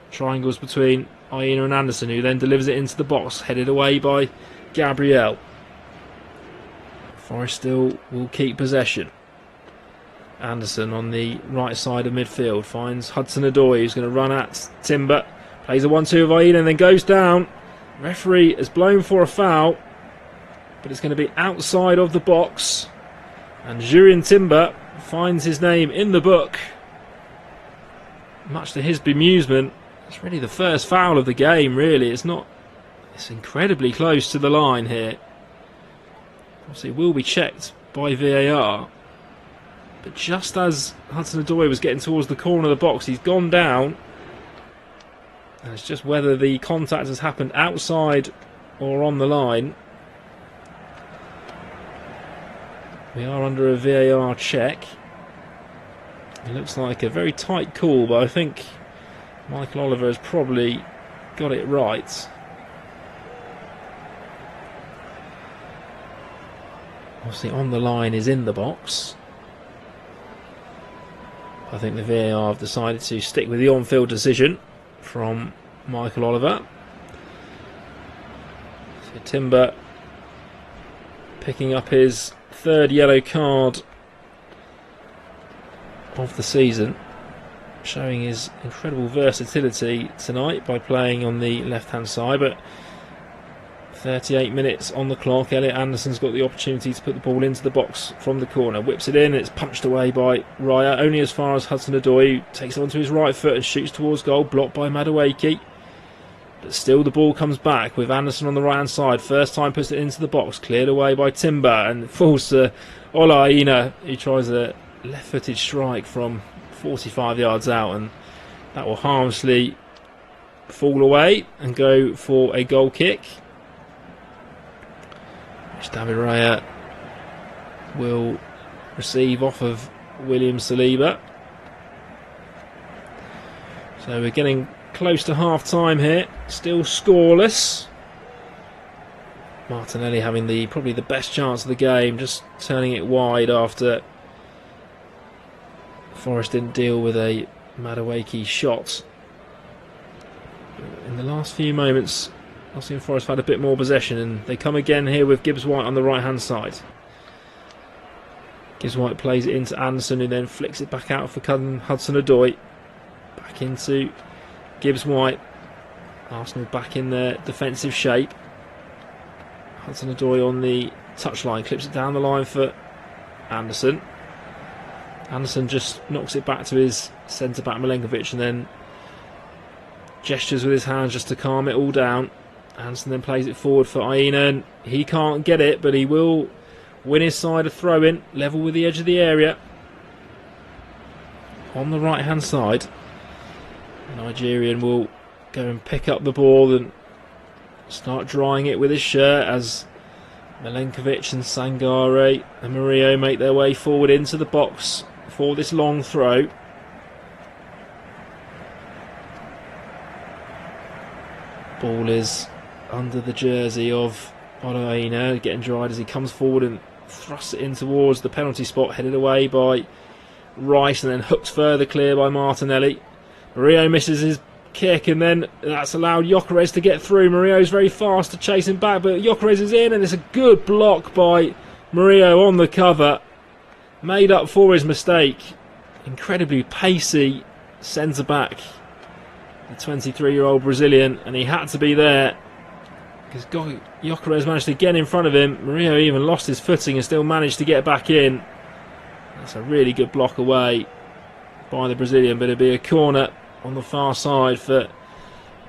Triangles between Aina and Anderson, who then delivers it into the box, headed away by Gabriel. Forest still will keep possession. Anderson on the right side of midfield finds Hudson-Odoi, who's going to run at Timber. Plays a 1-2 of Aina and then goes down. Referee has blown for a foul, but it's going to be outside of the box. And Jurien Timber finds his name in the book. Much to his bemusement, it's really the first foul of the game, really. It's incredibly close to the line here. Obviously, it will be checked by VAR. But just as Hudson-Odoi was getting towards the corner of the box, he's gone down. And it's just whether the contact has happened outside or on the line. We are under a VAR check. It looks like a very tight call, but I think Michael Oliver has probably got it right. Obviously, on the line is in the box. I think the VAR have decided to stick with the on-field decision from Michael Oliver. So Timber picking up his third yellow card of the season, showing his incredible versatility tonight by playing on the left-hand side. But 38 minutes on the clock. Elliot Anderson's got the opportunity to put the ball into the box from the corner. Whips it in, it's punched away by Raya, only as far as Hudson-Odoi, who takes it onto his right foot and shoots towards goal, blocked by Madueke. But still the ball comes back with Anderson on the right hand side. First time puts it into the box, cleared away by Timber, and falls to Ola Aina, who tries a left-footed strike from 45 yards out, and that will harmlessly fall away and go for a goal kick, which David Raya will receive off of William Saliba. So we're getting close to half time here, still scoreless. Martinelli having probably the best chance of the game, just turning it wide after Forest didn't deal with a Madueke shot. the last few moments, Nottingham Forest have had a bit more possession, and they come again here with Gibbs-White on the right-hand side. Gibbs-White plays it into Anderson, who then flicks it back out for Hudson-Odoi. Back into Gibbs-White. Arsenal back in their defensive shape. Hudson-Odoi on the touchline, clips it down the line for Anderson. Anderson just knocks it back to his centre-back Milenkovic, and then gestures with his hands just to calm it all down. Anderson then plays it forward for Aina, and he can't get it, but he will win his side a throw-in, level with the edge of the area. On the right-hand side, the Nigerian will go and pick up the ball and start drying it with his shirt as Milenkovic and Sangare and Murillo make their way forward into the box for this long throw. Ball is under the jersey of Aina, getting dried as he comes forward and thrusts it in towards the penalty spot, headed away by Rice and then hooked further clear by Martinelli. Murillo misses his kick, and then that's allowed Gyökeres to get through. Murillo's very fast to chase him back, but Gyökeres is in, and it's a good block by Murillo on the cover. Made up for his mistake. Incredibly pacey centre-back, the 23-year-old Brazilian, and he had to be there because Gyökeres managed to get in front of him. Murillo even lost his footing and still managed to get back in. That's a really good block away by the Brazilian, but it'll be a corner on the far side for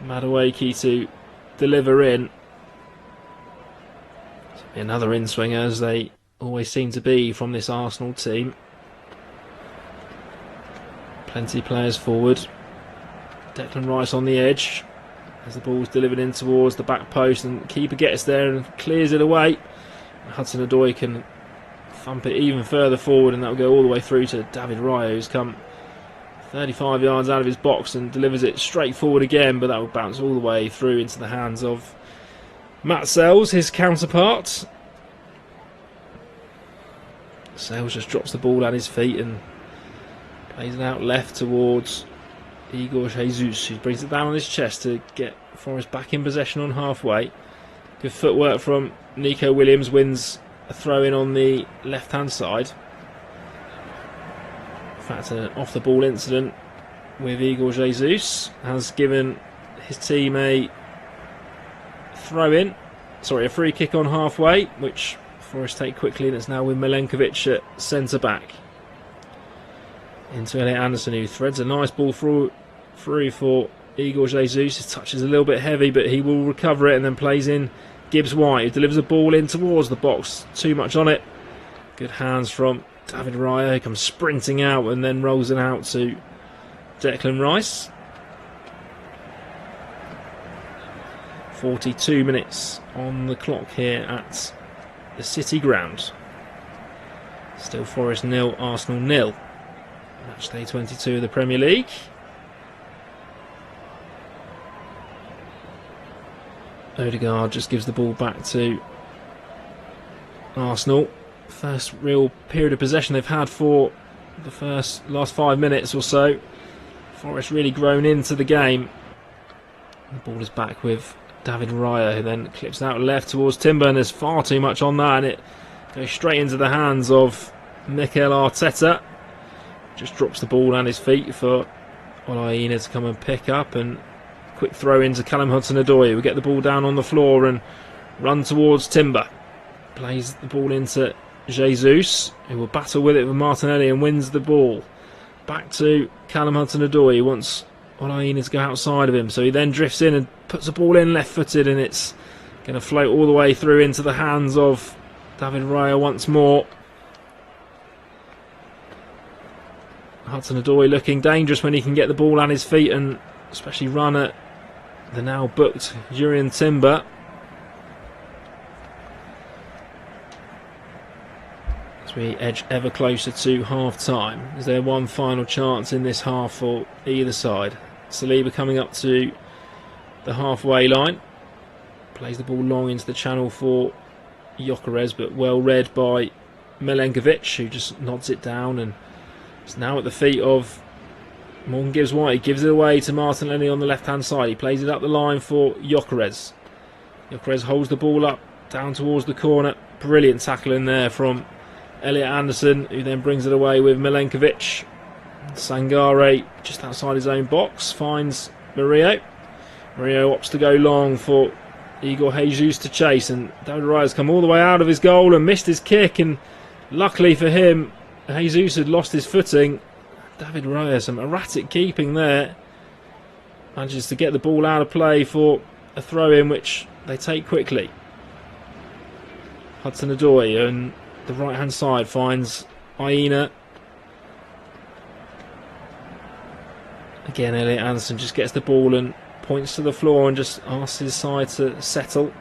Madueke to deliver in. Another in-swing, as they always seem to be from this Arsenal team. Plenty of players forward. Declan Rice on the edge as the ball's delivered in towards the back post, and the keeper gets there and clears it away. Hudson-Odoi can thump it even further forward, and that will go all the way through to David Raya, who's come 35 yards out of his box and delivers it straight forward again, but that will bounce all the way through into the hands of Matt Sells, his counterpart. Sells just drops the ball at his feet and plays it out left towards Igor Jesus, who brings it down on his chest to get Forest back in possession on halfway. Good footwork from Nico Williams, wins a throw-in on the left-hand side. In fact, an off-the-ball incident with Igor Jesus has given his team a free kick on halfway, which Forest take quickly, and it's now with Milenkovic at centre-back. Into Elliot Anderson, who threads a nice ball through for Igor Jesus. His touch is a little bit heavy, but he will recover it and then plays in Gibbs-White, who delivers a ball in towards the box. Too much on it. Good hands from David Raya, who comes sprinting out and then rolls it out to Declan Rice. 42 minutes on the clock here at the City Ground. Still Forest 0, Arsenal 0. Match day 22 of the Premier League. Odegaard just gives the ball back to Arsenal. First real period of possession they've had for the last 5 minutes or so. Forest really grown into the game. The ball is back with David Raya, who then clips out left towards Timber, and there's far too much on that, and it goes straight into the hands of Mikel Arteta. Just drops the ball at his feet for Aina to come and pick up, and quick throw into Callum Hudson-Odoi. We get the ball down on the floor and run towards Timber. Plays the ball into Jesus, who will battle with it with Martinelli and wins the ball. Back to Callum Hudson-Odoi. He wants Aina to go outside of him, so he then drifts in and puts the ball in left-footed, and it's going to float all the way through into the hands of David Raya once more. Hudson-Odoi looking dangerous when he can get the ball at his feet, and especially run at the now booked Jurrien Timber. As we edge ever closer to half-time. Is there one final chance in this half for either side? Saliba coming up to the halfway line. Plays the ball long into the channel for Gyökeres, but well read by Milenkovic, who just nods it down, and it's now at the feet of Morgan gives White. He gives it away to Martinelli on the left-hand side. He plays it up the line for Gyökeres. Gyökeres holds the ball up down towards the corner. Brilliant tackle in there from Elliot Anderson, who then brings it away with Milenkovic. Sangare just outside his own box finds Murillo. Murillo opts to go long for Igor Jesus to chase, and David Raya's come all the way out of his goal and missed his kick, and luckily for him, Jesus had lost his footing. David Raya, some erratic keeping there, manages to get the ball out of play for a throw-in which they take quickly. Hudson-Odoi on the right-hand side finds Aina. Again, Elliot Anderson just gets the ball and points to the floor and just asks his side to settle.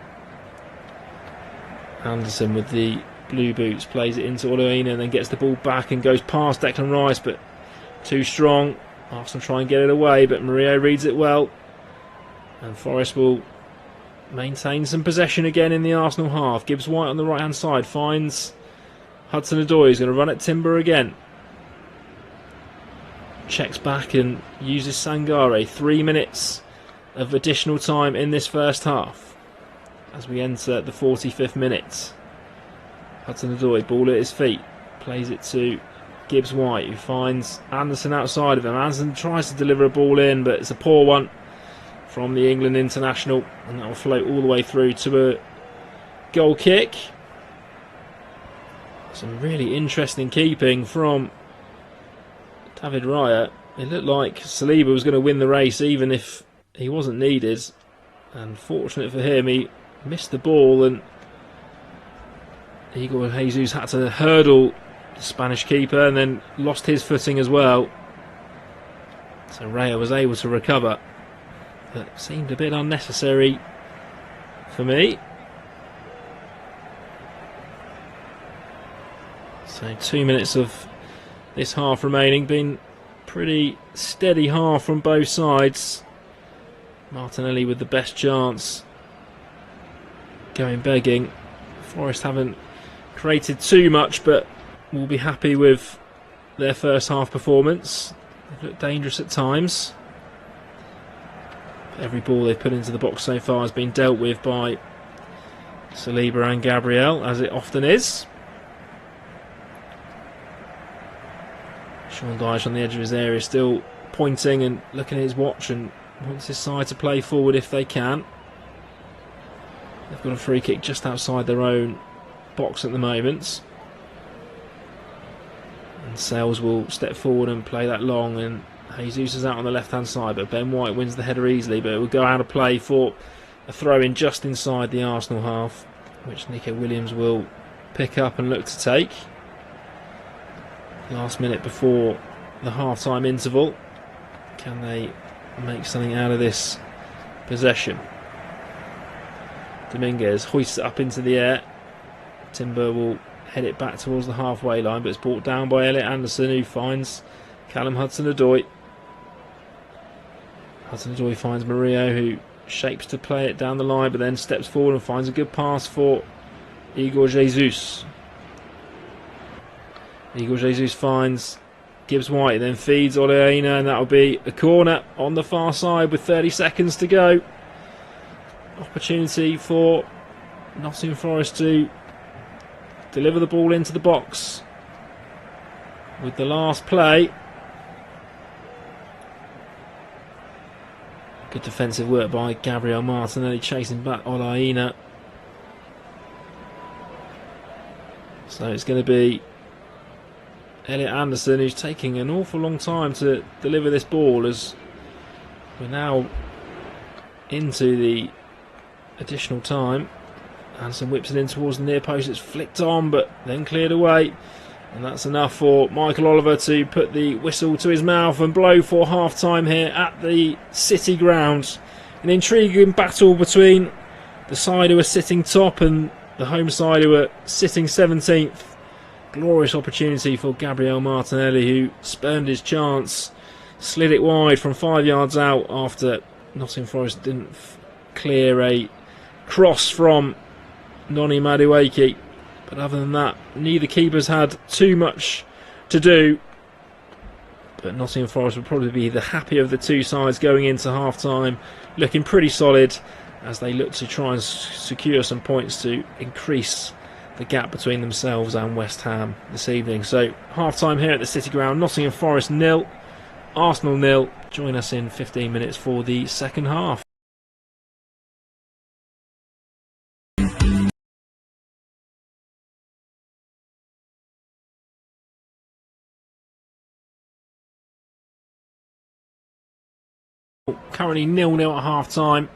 Anderson with the blue boots plays it into Aina and then gets the ball back and goes past Declan Rice, but too strong. Arsenal try and get it away, but Murillo reads it well. And Forest will maintain some possession again in the Arsenal half. Gibbs White on the right hand side finds Hudson-Odoi. He's going to run at Timber again. Checks back and uses Sangare. 3 minutes of additional time in this first half as we enter the 45th minute. Hudson-Odoi, ball at his feet, plays it to Gibbs White, who finds Anderson outside of him. Anderson tries to deliver a ball in, but it's a poor one from the England international, and that will float all the way through to a goal kick. Some really interesting keeping from David Raya. It looked like Saliba was going to win the race even if he wasn't needed, and fortunate for him, he missed the ball and Igor Jesus had to hurdle the Spanish keeper and then lost his footing as well. So Raya was able to recover, but seemed a bit unnecessary for me. So 2 minutes of this half remaining. Been pretty steady half from both sides. Martinelli with the best chance, going begging. Forest haven't created too much, but will be happy with their first half performance. They've looked dangerous at times. Every ball they've put into the box so far has been dealt with by Saliba and Gabriel, as it often is. Sean Dyche on the edge of his area, still pointing and looking at his watch, and wants his side to play forward if they can. They've got a free kick just outside their own box at the moment. And Sales will step forward and play that long, and Jesus is out on the left hand side, but Ben White wins the header easily, but it will go out of play for a throw in just inside the Arsenal half, which Nico Williams will pick up and look to take. Last minute before the half-time interval. Can they make something out of this possession? Dominguez hoists it up into the air. Timber will head it back towards the halfway line, but it's brought down by Elliot Anderson, who finds Callum Hudson-Odoi. Hudson-Odoi finds Murillo, who shapes to play it down the line, but then steps forward and finds a good pass for Igor Jesus. Igor Jesus finds Gibbs White, then feeds Oleaina, and that'll be a corner on the far side with 30 seconds to go. Opportunity for Nottingham Forest to deliver the ball into the box with the last play. Good defensive work by Gabriel Martinelli, chasing back Oleaina. So it's going to be Elliot Anderson, who's taking an awful long time to deliver this ball, as we're now into the additional time. Anderson whips it in towards the near post. It's flicked on, but then cleared away. And that's enough for Michael Oliver to put the whistle to his mouth and blow for half-time here at the City ground. An intriguing battle between the side who are sitting top and the home side who are sitting 17th. Glorious opportunity for Gabriel Martinelli, who spurned his chance, slid it wide from 5 yards out after Nottingham Forest didn't clear a cross from Noni Madueke. But other than that, neither keepers had too much to do. But Nottingham Forest will probably be the happier of the two sides going into half-time, looking pretty solid as they look to try and secure some points to increase the gap between themselves and West Ham this evening. So half-time here at the City Ground, Nottingham Forest 0, Arsenal 0. Join us in 15 minutes for the second half. Currently 0-0 at half-time.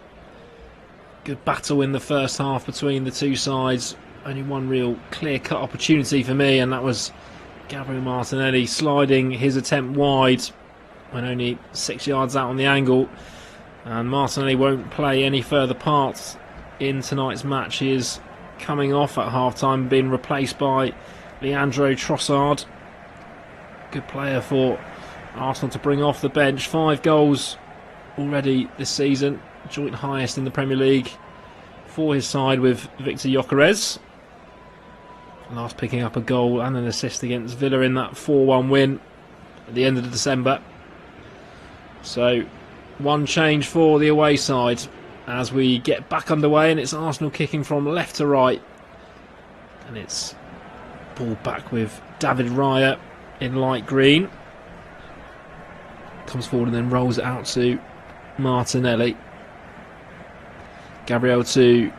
Good battle in the first half between the two sides. Only one real clear-cut opportunity for me, and that was Gabriel Martinelli sliding his attempt wide when only 6 yards out on the angle. And Martinelli won't play any further parts in tonight's match. He is coming off at half-time, being replaced by Leandro Trossard. Good player for Arsenal to bring off the bench. 5 goals already this season, joint highest in the Premier League for his side with Victor Gyökeres. Last picking up a goal and an assist against Villa in that 4-1 win at the end of December. So one change for the away side as we get back underway, and it's Arsenal kicking from left to right, and it's ball back with David Raya in light green. Comes forward and then rolls it out to Martinelli. Gabriel to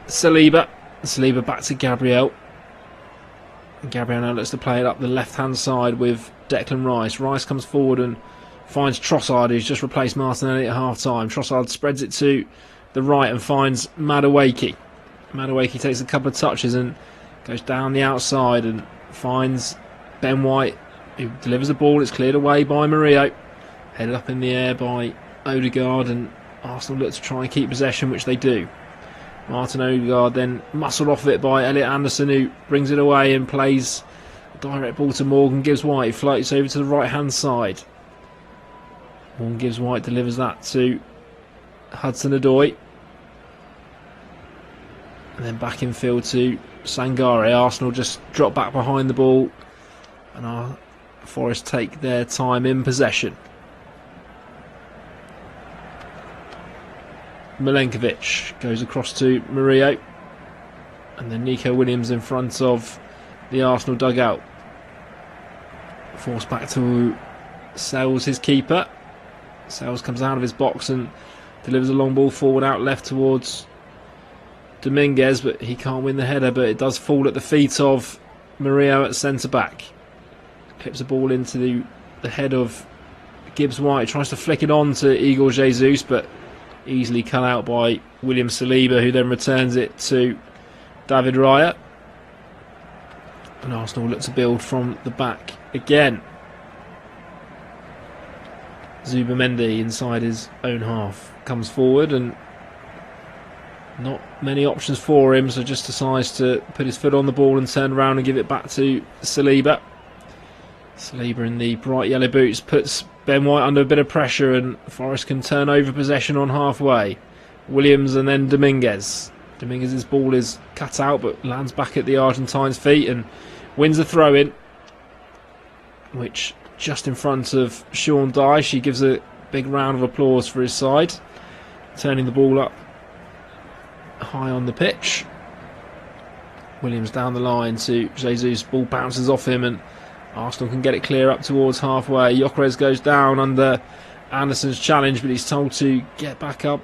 Saliba. Saliba back to Gabriel. Gabriel now looks to play it up the left hand side with Declan Rice. Rice comes forward and finds Trossard, who's just replaced Martinelli at half time. Trossard spreads it to the right and finds Madueke. Madueke takes a couple of touches and goes down the outside and finds Ben White, who delivers the ball. It's cleared away by Murillo, headed up in the air by Odegaard, and Arsenal look to try and keep possession, which they do. Martin Odegaard then muscled off it by Elliot Anderson, who brings it away and plays a direct ball to Morgan Gibbs White, who floats over to the right hand side. Morgan Gibbs White delivers that to Hudson-Odoi, and then back in field to Sangare. Arsenal just drop back behind the ball, and our Forest take their time in possession. Milenkovic goes across to Murillo, and then Nico Williams in front of the Arsenal dugout. Forced back to Sells, his keeper. Sells comes out of his box and delivers a long ball forward out left towards Dominguez, but he can't win the header, but it does fall at the feet of Murillo at centre back. Clips the ball into the head of Gibbs White, tries to flick it on to Igor Jesus, but easily cut out by William Saliba, who then returns it to David Raya. And Arsenal look to build from the back again. Zubamendi inside his own half comes forward, and not many options for him, so just decides to put his foot on the ball and turn around and give it back to Saliba. Saliba in the bright yellow boots puts Ben White under a bit of pressure, and Forest can turn over possession on halfway. Williams and then Dominguez. Dominguez's ball is cut out but lands back at the Argentine's feet and wins a throw-in, which just in front of Sean Dyche. He gives a big round of applause for his side, turning the ball up high on the pitch. Williams down the line to Jesus. Ball bounces off him and Arsenal can get it clear up towards halfway. Gyökeres goes down under Anderson's challenge, but he's told to get back up,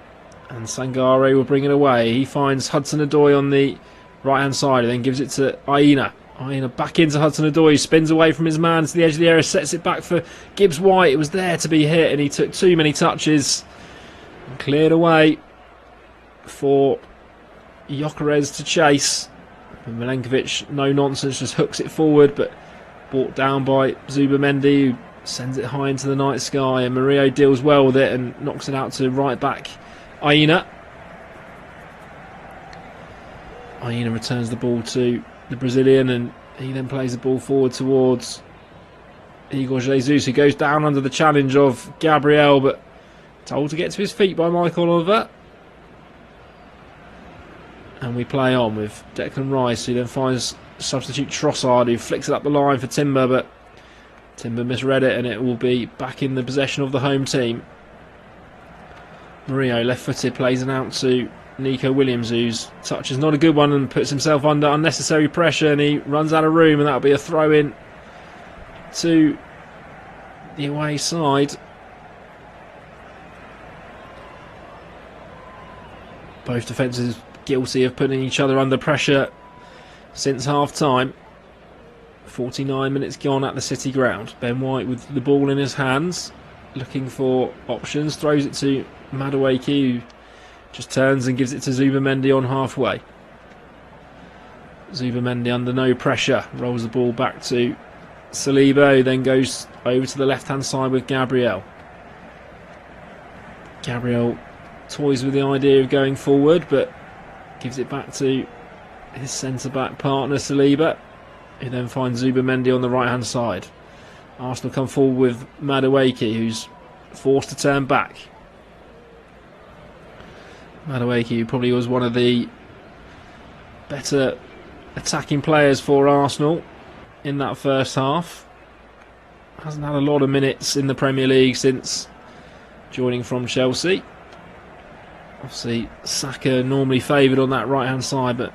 and Sangare will bring it away. He finds Hudson-Odoi on the right hand side and then gives it to Aina. Aina back into Hudson-Odoi, spins away from his man to the edge of the area, sets it back for Gibbs White. It was there to be hit and he took too many touches and cleared away for Gyökeres to chase. And Milenkovic, no nonsense, just hooks it forward, but brought down by Zubamendi, who sends it high into the night sky, and Murillo deals well with it and knocks it out to right back Aina. Aina returns the ball to the Brazilian, and he then plays the ball forward towards Igor Jesus, who goes down under the challenge of Gabriel, but told to get to his feet by Michael Oliver. And we play on with Declan Rice, who then finds substitute Trossard, who flicks it up the line for Timber, but Timber misread it, and it will be back in the possession of the home team. Murillo, left-footed, plays it out to Nico Williams, whose touch is not a good one and puts himself under unnecessary pressure, and he runs out of room, and that'll be a throw-in to the away side. Both defences guilty of putting each other under pressure since half-time. 49 minutes gone at the City ground. Ben White with the ball in his hands, looking for options, throws it to Madueke, who just turns and gives it to Zubamendi on halfway. Zubamendi under no pressure, rolls the ball back to Saliba, who then goes over to the left-hand side with Gabriel. Gabriel toys with the idea of going forward, but gives it back to his centre-back partner Saliba, who then finds Zubamendi on the right-hand side. Arsenal come forward with Madueke, who's forced to turn back. Madueke, who probably was one of the better attacking players for Arsenal in that first half. Hasn't had a lot of minutes in the Premier League since joining from Chelsea. Obviously, Saka normally favoured on that right-hand side, but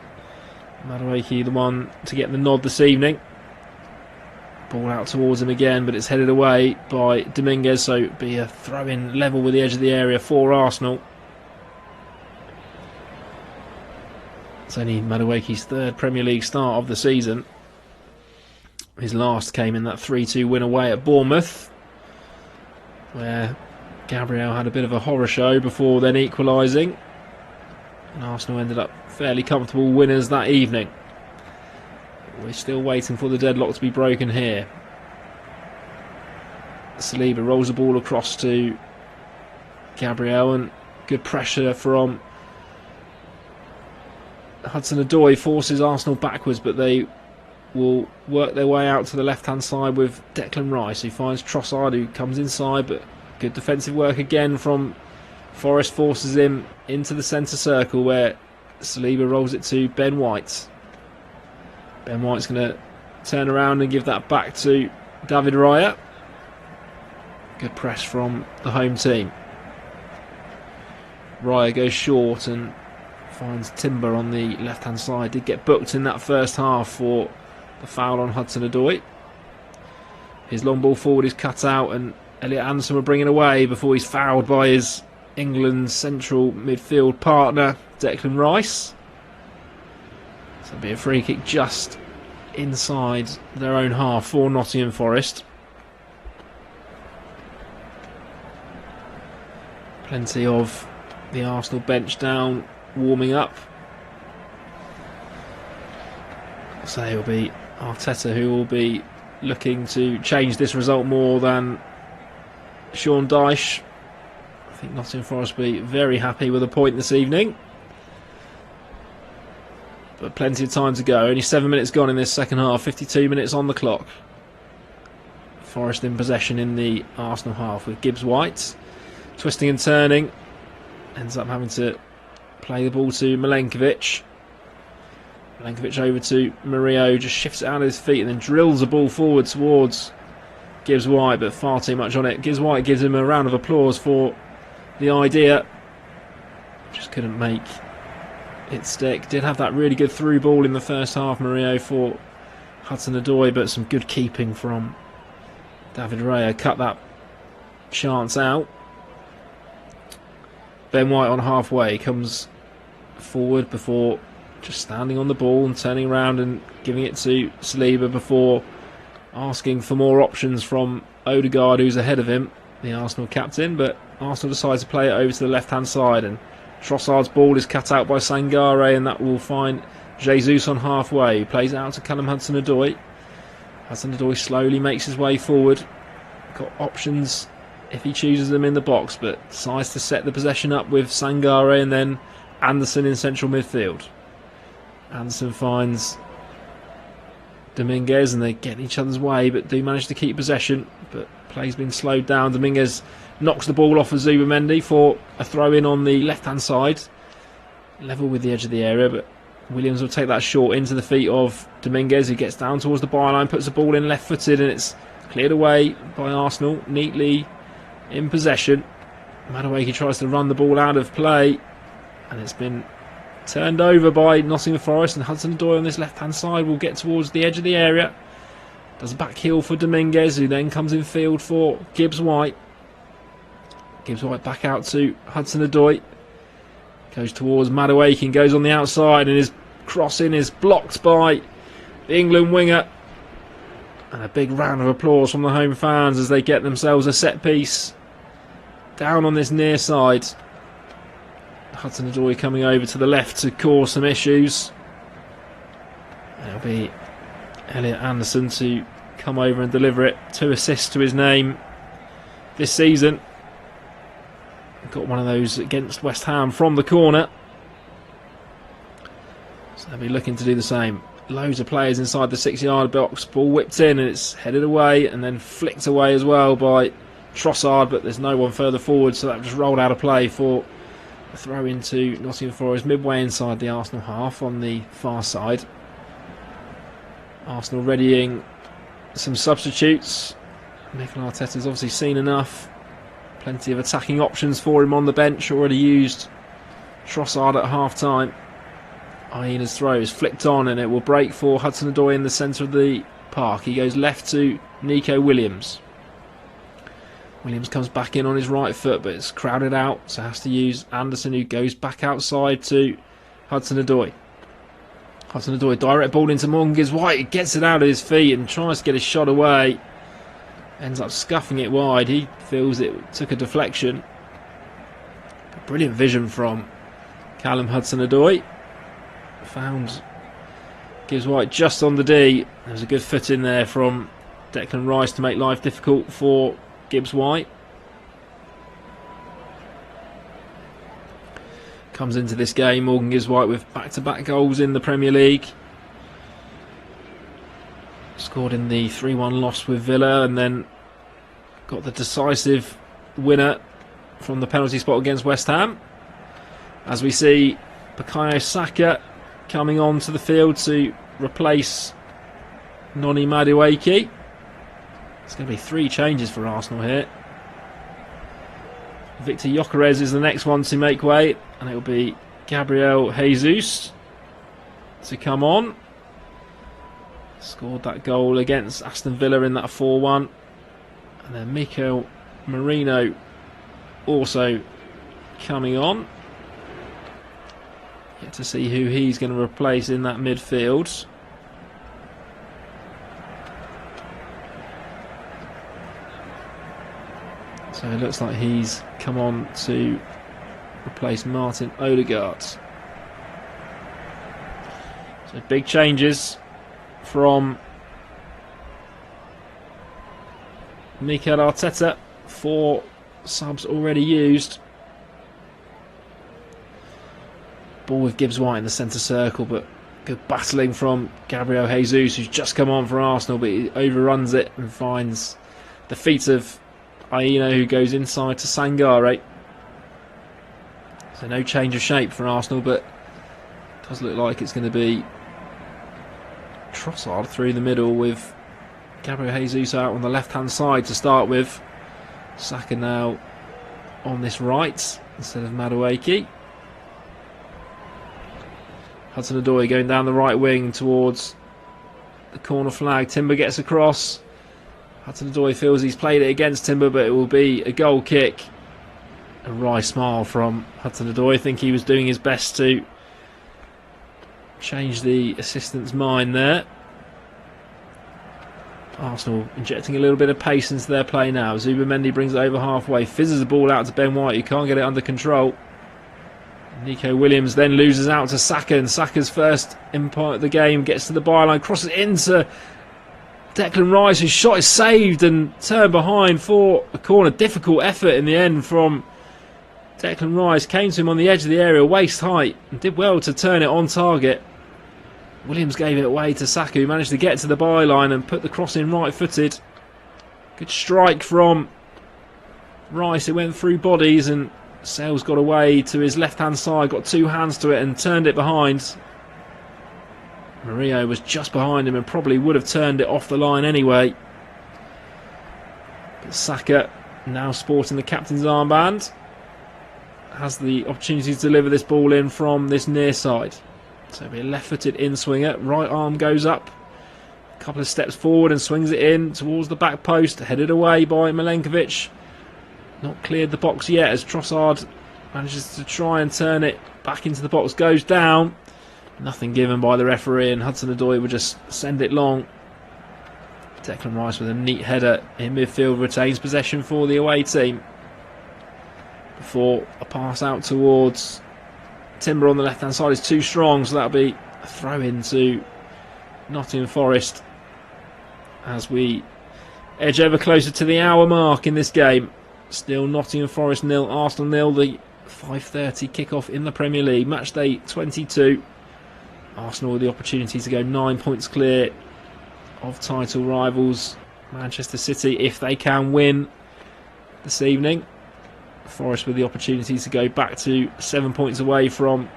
Madueke the one to get the nod this evening. Ball out towards him again, but it's headed away by Dominguez, so it'll be a throw-in level with the edge of the area for Arsenal. It's only Madueke's third Premier League start of the season. His last came in that 3-2 win away at Bournemouth, where Gabriel had a bit of a horror show before then equalising, and Arsenal ended up fairly comfortable winners that evening. We're still waiting for the deadlock to be broken here. Saliba rolls the ball across to Gabriel, and good pressure from Hudson-Odoi forces Arsenal backwards, but they will work their way out to the left-hand side with Declan Rice, who finds Trossard, who comes inside, but good defensive work again from Forest, forces him into the centre circle, where Saliba rolls it to Ben White. Ben White's going to turn around and give that back to David Raya. Good press from the home team. Raya goes short and finds Timber on the left-hand side. Did get booked in that first half for the foul on Hudson-Odoi. His long ball forward is cut out, and Elliot Anderson will bring it away before he's fouled by his England central midfield partner, Declan Rice. So it'll be a free kick just inside their own half for Nottingham Forest. Plenty of the Arsenal bench down, warming up. So it will be Arteta who will be looking to change this result more than Sean Dyche. I think Nottingham Forest will be very happy with a point this evening. But plenty of time to go. Only 7 minutes gone in this second half. 52 minutes on the clock. Forest in possession in the Arsenal half with Gibbs White twisting and turning. Ends up having to play the ball to Milenkovic. Milenkovic over to Murillo. Just shifts it out of his feet and then drills the ball forward towards Gibbs White, but far too much on it. Gibbs White gives him a round of applause for the idea. Just couldn't make it stick. Did have that really good through ball in the first half, Murillo, for Hudson-Odoi, but some good keeping from David Raya. Cut that chance out. Ben White on halfway comes forward before just standing on the ball and turning around and giving it to Saliba before asking for more options from Odegaard, who's ahead of him, the Arsenal captain. But Arsenal decides to play it over to the left-hand side, and Trossard's ball is cut out by Sangare, and that will find Jesus on halfway. He plays it out to Callum Hudson-Odoi. Hudson-Odoi slowly makes his way forward. Got options if he chooses them in the box, but decides to set the possession up with Sangare and then Anderson in central midfield. Anderson finds Dominguez and they get in each other's way, but do manage to keep possession, but play's been slowed down. Dominguez knocks the ball off of Zubamendi for a throw-in on the left-hand side, level with the edge of the area, but Williams will take that short into the feet of Dominguez, who gets down towards the byline, puts the ball in left-footed, and it's Cleared away by Arsenal, neatly in possession. Madueke tries to run the ball out of play, and it's been turned over by Nottingham Forest, and Hudson-Odoi on this left-hand side will get towards the edge of the area. Does a back heel for Dominguez, who then comes in field for Gibbs-White. Gibbs-White back out to Hudson-Odoi. Goes towards Madueke and goes on the outside, and his crossing is blocked by the England winger. And a big round of applause from the home fans as they get themselves a set piece down on this near side. Hudson-Odoi coming over to the left to cause some issues. It'll be Elliot Anderson to come over and deliver it. 2 assists to his name this season. Got one of those against West Ham from the corner. So they'll be looking to do the same. Loads of players inside the 6-yard box. Ball whipped in and it's headed away and then flicked away as well by Trossard, but there's no one further forward, so that just rolled out of play for a throw into Nottingham Forest midway inside the Arsenal half on the far side. Arsenal readying some substitutes. Mikel Arteta's obviously seen enough. Plenty of attacking options for him on the bench. Already used Trossard at half time. Ayena's throw is flicked on and it will break for Hudson-Odoi in the centre of the park. He goes left to Nico Williams. Williams comes back in on his right foot, but it's crowded out, so has to use Anderson, who goes back outside to Hudson-Odoi. Hudson-Odoi, direct ball into Morgan Gibbs-White. He gets it out of his feet and tries to get his shot away. Ends up scuffing it wide. He feels it took a deflection. Brilliant vision from Callum Hudson-Odoi. Found Gibbs-White just on the D. There's a good foot in there from Declan Rice to make life difficult for Gibbs-White. Comes into this game, Morgan Gibbs-White, with back-to-back goals in the Premier League. Scored in the 3-1 loss with Villa, and then got the decisive winner from the penalty spot against West Ham. As we see Bukayo Saka coming onto the field to replace Noni Madueke. It's going to be 3 changes for Arsenal here. Victor Gyökeres is the next one to make way, and it will be Gabriel Jesus to come on. Scored that goal against Aston Villa in that 4-1. And then Mikel Merino also coming on. Yet to see who he's going to replace in that midfield. So it looks like he's come on to replace Martin Odegaard. So big changes from Mikel Arteta. 4 subs already used. Ball with Gibbs-White in the centre circle, but good battling from Gabriel Jesus, who's just come on for Arsenal, but he overruns it and finds the feet of Ayena, who goes inside to Sangare. So no change of shape for Arsenal, but it does look like it's going to be Trossard through the middle with Gabriel Jesus out on the left-hand side to start with. Saka now on this right instead of Madueke. Hudson-Odoi going down the right wing towards the corner flag. Timber gets across. Hudson-Odoi feels he's played it against Timber, but it will be a goal kick. A wry smile from Hudson-Odoi. I think he was doing his best to change the assistant's mind there. Arsenal injecting a little bit of pace into their play now. Zubimendi brings it over halfway. Fizzes the ball out to Ben White, who can't get it under control. Nico Williams then loses out to Saka, and Saka's first impact of the game gets to the byline, crosses into Declan Rice, whose shot is saved and turned behind for a corner. Difficult effort in the end from Declan Rice. Came to him on the edge of the area, waist height, and did well to turn it on target. Williams gave it away to Saka, who managed to get to the byline and put the cross in right-footed. Good strike from Rice. It went through bodies, and Sales got away to his left-hand side, got 2 hands to it and turned it behind. Murillo was just behind him and probably would have turned it off the line anyway. Saka, now sporting the captain's armband, has the opportunity to deliver this ball in from this near side. So it'll be a left-footed in-swinger. Right arm goes up, a couple of steps forward and swings it in towards the back post. Headed away by Milenkovic. Not cleared the box yet as Trossard manages to try and turn it back into the box. Goes down. Nothing given by the referee, and Hudson-Odoi will just send it long. Declan Rice with a neat header in midfield retains possession for the away team. Before a pass out towards Timber on the left-hand side is too strong, so that'll be a throw-in to Nottingham Forest as we edge ever closer to the hour mark in this game. Still Nottingham Forest 0, Arsenal 0, the 5:30 kickoff in the Premier League. Match day 22. Arsenal with the opportunity to go 9 points clear of title rivals Manchester City if they can win this evening. Forest with the opportunity to go back to 7 points away from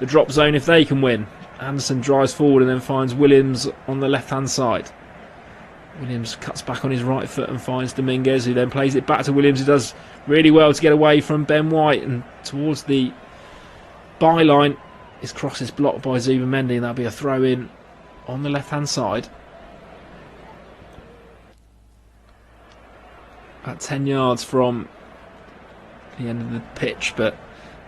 the drop zone if they can win. Anderson drives forward and then finds Williams on the left hand side. Williams cuts back on his right foot and finds Dominguez, who then plays it back to Williams, who does really well to get away from Ben White and towards the byline. His cross is blocked by Zubimendi, and that'll be a throw in on the left hand side. At 10 yards from the end of the pitch, but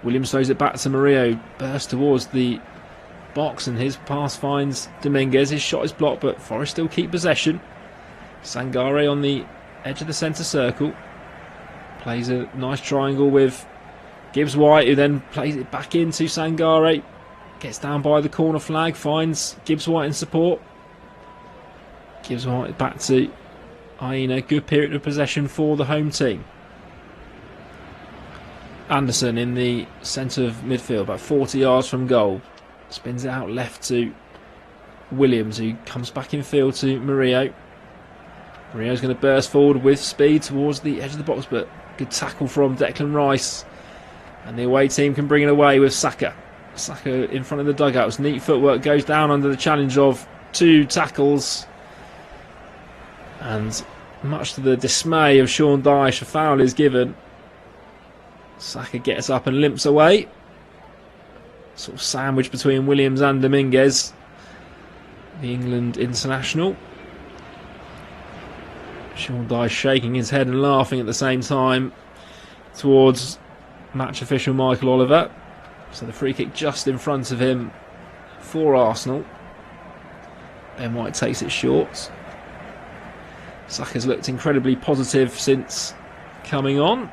Williams throws it back to Murillo, bursts towards the box, and his pass finds Dominguez. His shot is blocked, but Forest still keep possession. Sangare on the edge of the centre circle plays a nice triangle with Gibbs White, who then plays it back into Sangare, gets down by the corner flag, finds Gibbs White in support. Gibbs White back to Aina. Good period of possession for the home team. Anderson in the centre of midfield, about 40 yards from goal, spins it out left to Williams, who comes back in field to Murillo. Murillo's going to burst forward with speed towards the edge of the box, but good tackle from Declan Rice, and the away team can bring it away with Saka. Saka in front of the dugouts, neat footwork, goes down under the challenge of 2 tackles, and much to the dismay of Sean Dyche, a foul is given. Saka gets up and limps away, sort of sandwiched between Williams and Dominguez, the England international. Sean Dyche shaking his head and laughing at the same time towards match official Michael Oliver. So the free kick just in front of him for Arsenal. Ben White takes it short. Saka's looked incredibly positive since coming on.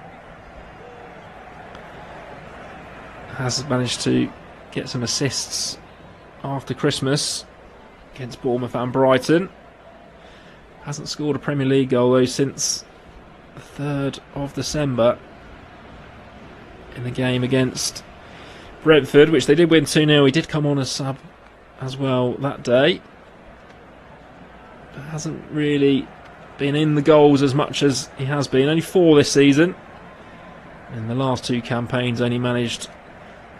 Has managed to get some assists after Christmas against Bournemouth and Brighton. Hasn't scored a Premier League goal though since the 3rd of December in the game against Brentford, which they did win 2-0. He did come on as sub as well that day, but hasn't really been in the goals as much as he has been. Only 4 this season. In the last 2 campaigns only managed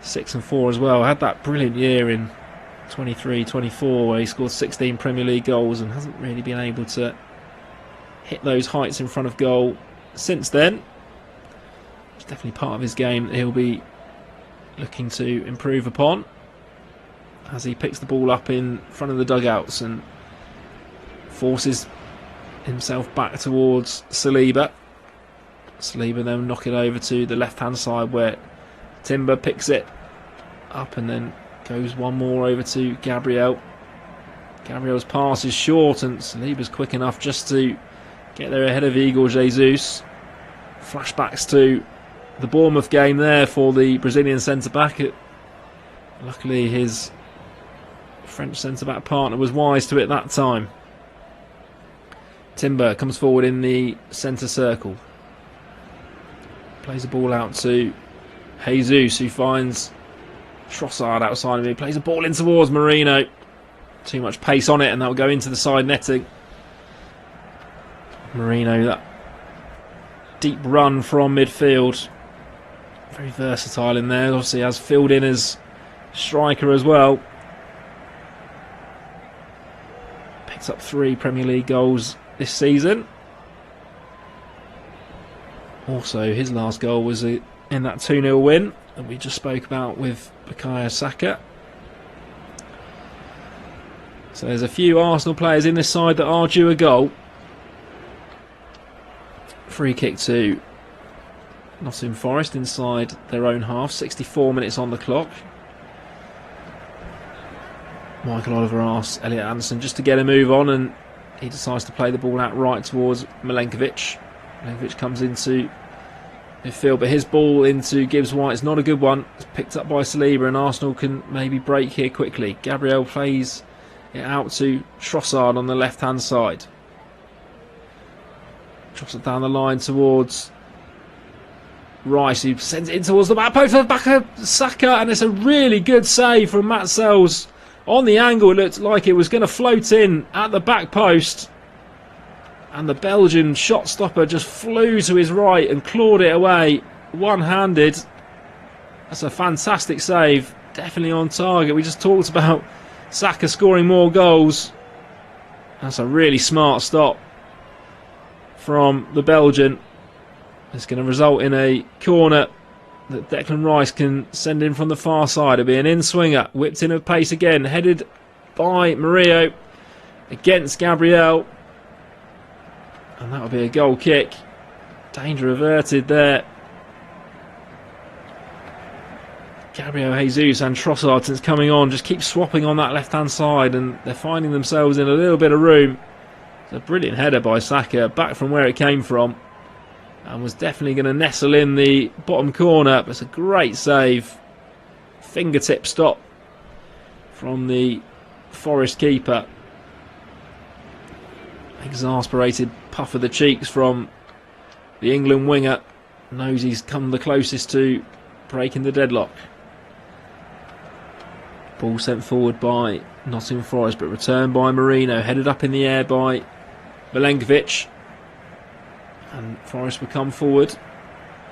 6 and 4 as well. Had that brilliant year in 23-24 where he scored 16 Premier League goals and hasn't really been able to hit those heights in front of goal since then. It's definitely part of his game that he'll be looking to improve upon as he picks the ball up in front of the dugouts and forces himself back towards Saliba. Saliba then knock it over to the left hand side where Timber picks it up and then goes one more over to Gabriel. Gabriel's pass is short and Saliba's quick enough just to get there ahead of Igor Jesus. Flashbacks to the Bournemouth game there for the Brazilian centre-back. Luckily his French centre-back partner was wise to it that time. Timber comes forward in the centre circle. Plays the ball out to Jesus, who finds Trossard outside of him. Plays a ball in towards Marino. Too much pace on it and that will go into the side netting. Marino, that deep run from midfield. Very versatile in there. Obviously has filled in as striker as well. Picked up 3 Premier League goals this season. Also, his last goal was in that 2-0 win that we just spoke about with Bukayo Saka. So there's a few Arsenal players in this side that are due a goal. Free kick to Nottingham Forest inside their own half. 64 minutes on the clock. Michael Oliver asks Elliot Anderson just to get a move on, and he decides to play the ball out right towards Milenkovic. Milenkovic comes into midfield, but his ball into Gibbs White is not a good one. It's picked up by Saliba, and Arsenal can maybe break here quickly. Gabriel plays it out to Trossard on the left-hand side. Drops it down the line towards Rice, who sends it in towards the back post for the back of Saka, and it's a really good save from Matt Sells. On the angle, it looked like it was going to float in at the back post, and the Belgian shot stopper just flew to his right and clawed it away one-handed. That's a fantastic save, definitely on target. We just talked about Saka scoring more goals. That's a really smart stop from the Belgian. It's going to result in a corner that Declan Rice can send in from the far side. It'll be an in-swinger, whipped in of pace again, headed by Murillo against Gabriel, and that'll be a goal kick. Danger averted there. Gabriel Jesus and Trossard, since coming on, just keep swapping on that left-hand side, and they're finding themselves in a little bit of room. It's a brilliant header by Saka, back from where it came from, and was definitely going to nestle in the bottom corner. But it's a great save. Fingertip stop from the Forest keeper. Exasperated puff of the cheeks from the England winger. Knows he's come the closest to breaking the deadlock. Ball sent forward by Nottingham Forest, but returned by Marino. Headed up in the air by Milenkovic. And Forest will come forward.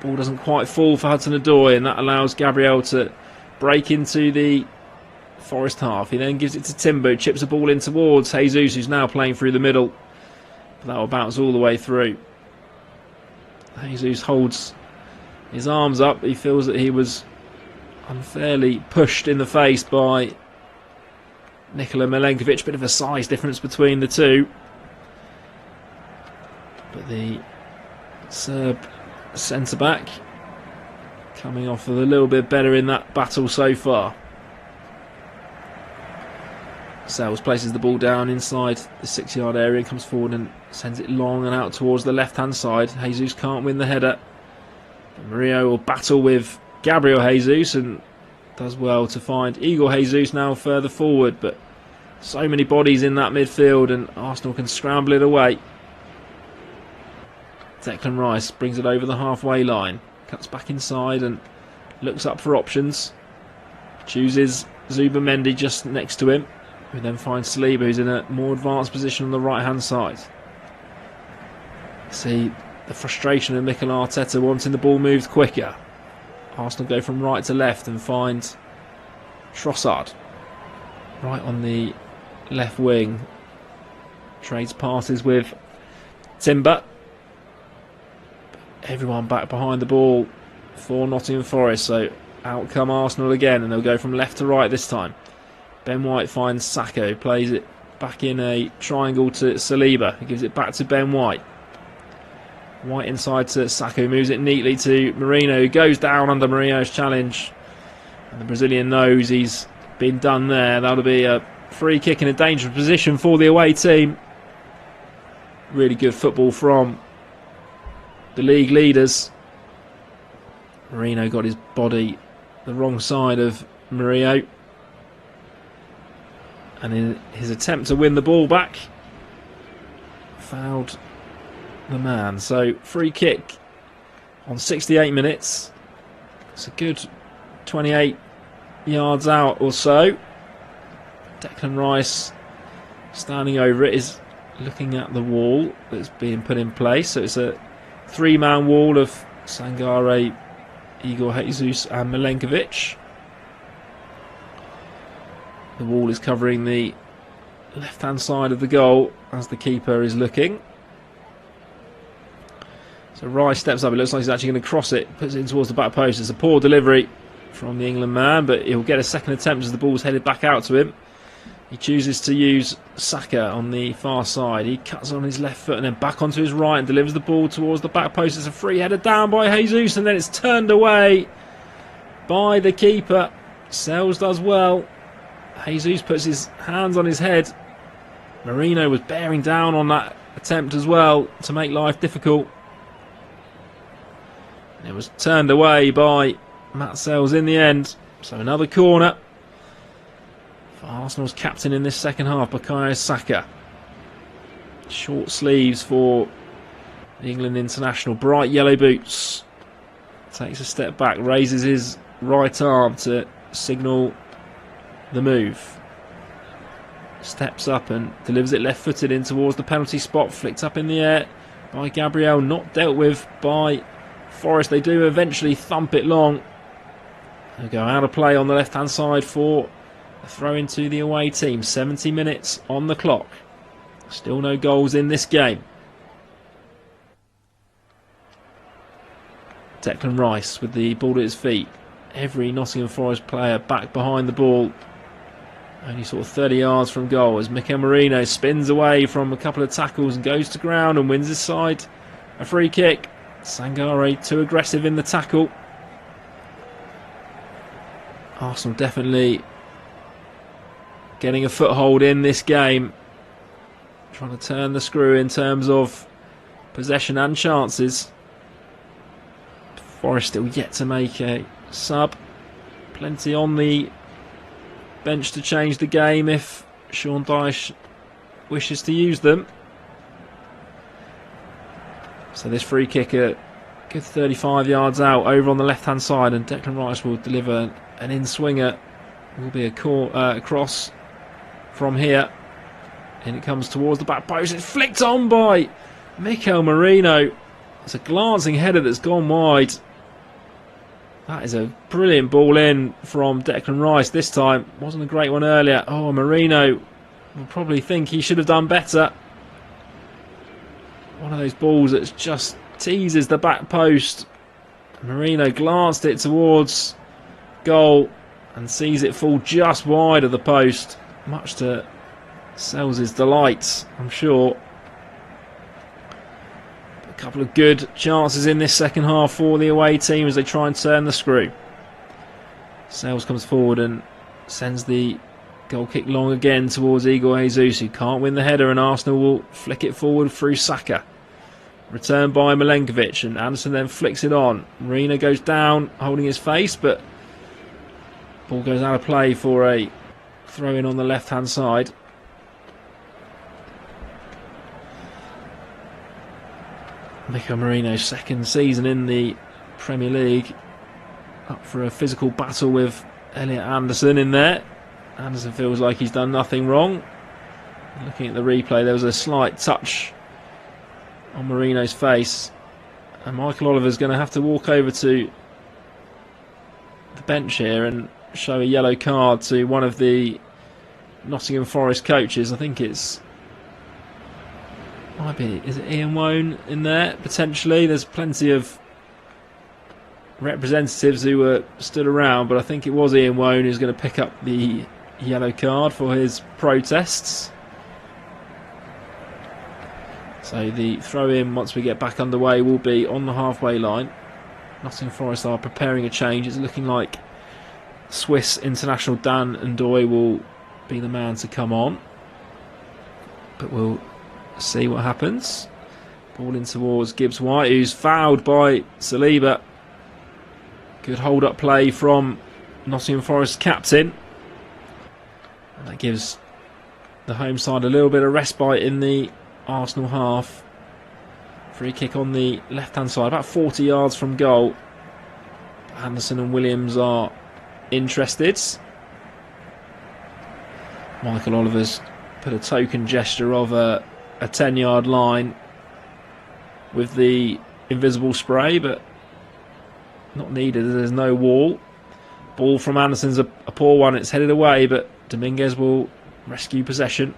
Ball doesn't quite fall for Hudson-Odoi, and that allows Gabriel to break into the Forest half. He then gives it to Timber, chips the ball in towards Jesus, who's now playing through the middle. But that will bounce all the way through. Jesus holds his arms up. He feels that he was unfairly pushed in the face by Nikola Milenkovic. Bit of a size difference between the two. But the Serb centre-back coming off with a little bit better in that battle so far. Sales places the ball down inside the 6-yard area, comes forward and sends it long and out towards the left-hand side. Jesus can't win the header. Murillo will battle with Gabriel Jesus and does well to find Igor Jesus now further forward, but so many bodies in that midfield and Arsenal can scramble it away. Declan Rice brings it over the halfway line, cuts back inside and looks up for options. Chooses Zubimendi just next to him, who then finds Saliba, who's in a more advanced position on the right hand side. See the frustration of Mikel Arteta wanting the ball moved quicker. Arsenal go from right to left and find Trossard right on the left wing. Trades passes with Timber. Everyone back behind the ball for Nottingham Forest, so out come Arsenal again, and they'll go from left to right this time. Ben White finds Saka, who plays it back in a triangle to Saliba. He gives it back to Ben White. White inside to Saka, who moves it neatly to Marino, who goes down under Marino's challenge. And the Brazilian knows he's been done there. That'll be a free kick in a dangerous position for the away team. Really good football from the league leaders. Marino got his body the wrong side of Murillo, and in his attempt to win the ball back, fouled the man. So free kick on 68 minutes. It's a good 28 yards out or so. Declan Rice, standing over it, is looking at the wall that's being put in place. So it's a 3-man wall of Sangare, Igor Jesus and Milenkovic. The wall is covering the left-hand side of the goal as the keeper is looking. So Rice steps up. It looks like he's actually going to cross it. Puts it in towards the back post. It's a poor delivery from the England man, but he'll get a second attempt as the ball's headed back out to him. He chooses to use Saka on the far side. He cuts on his left foot and then back onto his right and delivers the ball towards the back post. It's a free header down by Jesus, and then it's turned away by the keeper. Sells does well. Jesus puts his hands on his head. Marino was bearing down on that attempt as well to make life difficult. And it was turned away by Matt Sells in the end. So another corner for Arsenal's captain in this second half, Bukayo Saka. Short sleeves for the England international. Bright yellow boots. Takes a step back, raises his right arm to signal the move. Steps up and delivers it left-footed in towards the penalty spot. Flicked up in the air by Gabriel. Not dealt with by Forest. They do eventually thump it long. They go out of play on the left-hand side for a throw into the away team. 70 minutes on the clock. Still no goals in this game. Declan Rice with the ball at his feet. Every Nottingham Forest player back behind the ball. Only sort of 30 yards from goal as Mikel Merino spins away from a couple of tackles and goes to ground and wins his side a free kick. Sangare too aggressive in the tackle. Arsenal definitely getting a foothold in this game. Trying to turn the screw in terms of possession and chances. Forest still yet to make a sub. Plenty on the bench to change the game if Sean Dyche wishes to use them. So this free kick a good 35 yards out over on the left hand side, and Declan Rice will deliver an in-swinger. Will be a cross from here, and it comes towards the back post. It's flicked on by Mikel Merino. It's a glancing header that's gone wide. That is a brilliant ball in from Declan Rice this time. Wasn't a great one earlier. Oh, Merino will probably think he should have done better. One of those balls that just teases the back post. Merino glanced it towards goal and sees it fall just wide of the post. Much to Sells' delight, I'm sure. A couple of good chances in this second half for the away team as they try and turn the screw. Sells comes forward and sends the goal kick long again towards Igor Jesus, who can't win the header, and Arsenal will flick it forward through Saka. Returned by Milenkovic, and Anderson then flicks it on. Marina goes down holding his face, but ball goes out of play for a throw in on the left hand side. Mikel Merino's second season in the Premier League, up for a physical battle with Elliot Anderson in there. Anderson feels like he's done nothing wrong. Looking at the replay, there was a slight touch on Merino's face, and Michael Oliver's going to have to walk over to the bench here and show a yellow card to one of the Nottingham Forest coaches. I think is it Ian Wone in there potentially? There's plenty of representatives who were stood around, but I think it was Ian Wone who's going to pick up the yellow card for his protests. So the throw in once we get back underway will be on the halfway line. Nottingham Forest are preparing a change. It's looking like Swiss international Dan Ndoye will be the man to come on, but we'll see what happens. Ball in towards Gibbs White, who's fouled by Saliba. Good hold up play from Nottingham Forest captain, and that gives the home side a little bit of respite in the Arsenal half. Free kick on the left hand side, about 40 yards from goal. Anderson and Williams are interested. Michael Oliver's put a token gesture of a 10-yard line with the invisible spray, but not needed. There's no wall. Ball from Anderson's a poor one. It's headed away, but Dominguez will rescue possession.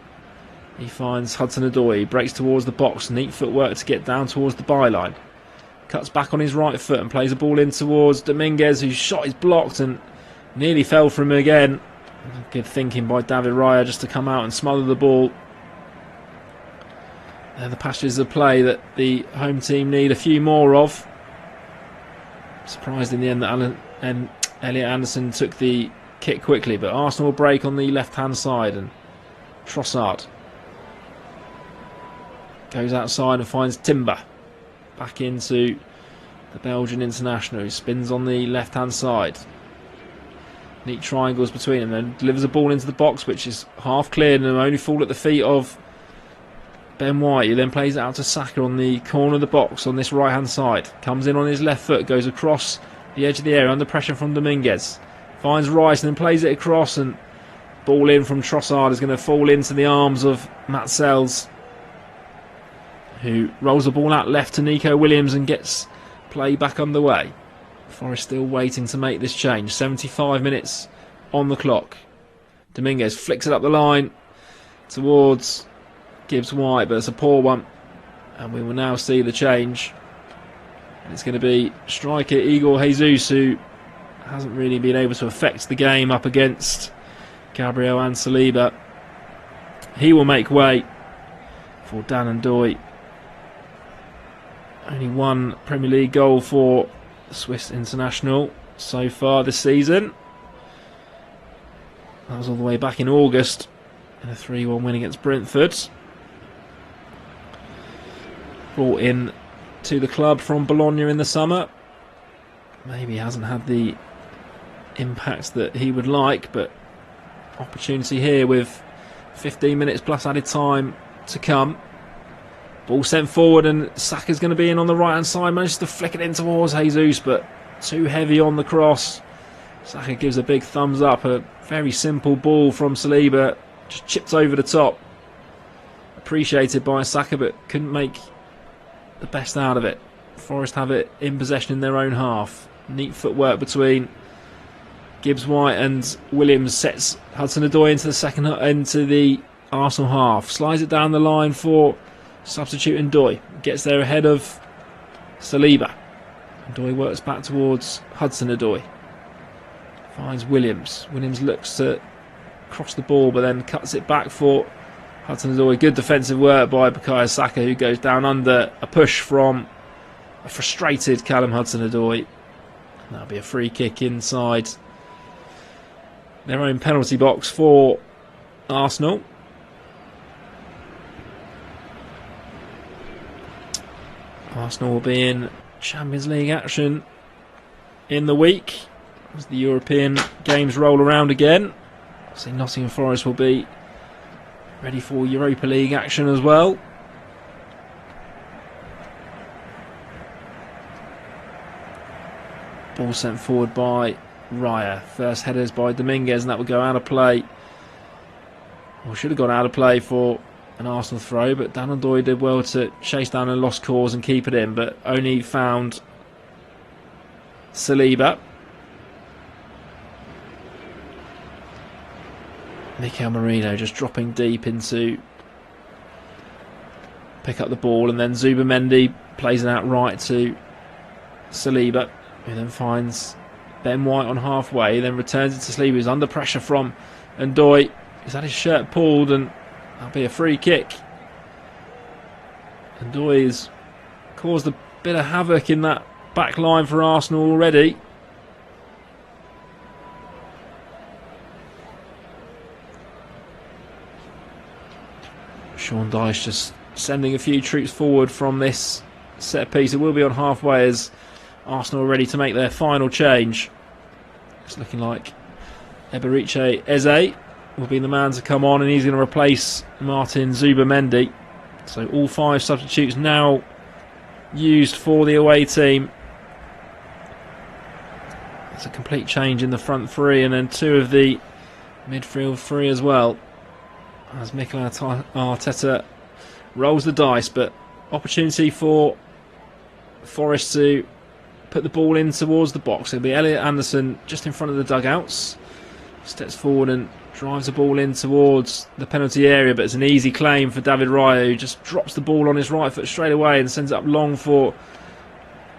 He finds Hudson-Odoi, breaks towards the box. Neat footwork to get down towards the byline. Cuts back on his right foot and plays the ball in towards Dominguez, whose shot is blocked and nearly fell for him again. Good thinking by David Raya just to come out and smother the ball. They're the passages of play that the home team need a few more of. Surprised in the end that Elliot Anderson took the kick quickly, but Arsenal will break on the left-hand side, and Trossard goes outside and finds Timber. Back into the Belgian international, who spins on the left-hand side. Neat triangles between them, then delivers a ball into the box, which is half cleared and only fall at the feet of Ben White, who then plays it out to Saka on the corner of the box on this right-hand side. Comes in on his left foot, goes across the edge of the area under pressure from Dominguez. Finds Rice and then plays it across, and ball in from Trossard is going to fall into the arms of Matt Sells, who rolls the ball out left to Nico Williams and gets play back underway. Forest still waiting to make this change. 75 minutes on the clock. Dominguez flicks it up the line towards Gibbs White, but it's a poor one, and we will now see the change. It's going to be striker Igor Jesus, who hasn't really been able to affect the game up against Gabriel and Saliba. He will make way for Dan Ndoye. Only one Premier League goal for the Swiss international so far this season. That was all the way back in August in a 3-1 win against Brentford. Brought in to the club from Bologna in the summer. Maybe hasn't had the impact that he would like, but opportunity here with 15 minutes plus added time to come. Ball sent forward, and Saka's going to be in on the right hand side. Manages to flick it in towards Jesus, but too heavy on the cross. Saka gives a big thumbs up. A very simple ball from Saliba, just chipped over the top. Appreciated by Saka, but couldn't make the best out of it. Forest have it in possession in their own half. Neat footwork between Gibbs White and Williams sets Hudson-Odoi into the Arsenal half. Slides it down the line for substitute Ndoye. Gets there ahead of Saliba. Ndoye works back towards Hudson-Odoi. Finds Williams. Williams looks to cross the ball, but then cuts it back for Hudson-Odoi. Good defensive work by Bukayo Saka, who goes down under a push from a frustrated Callum Hudson-Odoi. That'll be a free kick inside their own penalty box for Arsenal. Arsenal will be in Champions League action in the week as the European games roll around again. So Nottingham Forest will be ready for Europa League action as well. Ball sent forward by Raya. First headers by Dominguez, and that will go out of play. Or should have gone out of play for an Arsenal throw, but Dan Ndoye did well to chase down a lost cause and keep it in, but only found Saliba. Mikel Merino just dropping deep into pick up the ball, and then Zubimendi plays it out right to Saliba, who then finds Ben White on halfway, then returns it to Saliba, who's under pressure from Ndoye. He's had his shirt pulled, and that'll be a free kick. Ndoye's caused a bit of havoc in that back line for Arsenal already. Sean Dyche just sending a few troops forward from this set piece. It will be on halfway as Arsenal are ready to make their final change. It's looking like Eberiche Eze will be the man to come on, and he's going to replace Martin Zubimendi. So all 5 substitutes now used for the away team. It's a complete change in the front 3, and then 2 of the midfield 3 as well, as Mikel Arteta rolls the dice. But opportunity for Forest to put the ball in towards the box. It'll be Elliot Anderson just in front of the dugouts. Steps forward and drives the ball in towards the penalty area, but it's an easy claim for David Raya, who just drops the ball on his right foot straight away and sends it up long for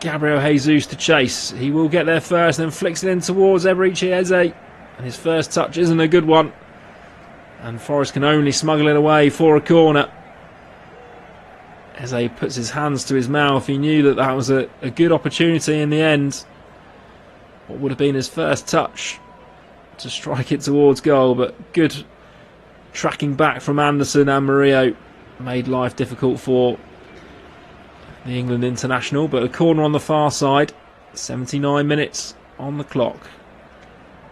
Gabriel Jesus to chase. He will get there first, then flicks it in towards Eberechi Eze. And his first touch isn't a good one. And Forest can only smuggle it away for a corner. Eze puts his hands to his mouth. He knew that that was a good opportunity in the end. What would have been his first touch to strike it towards goal, but good tracking back from Anderson and Murillo made life difficult for the England international. But a corner on the far side, 79 minutes on the clock.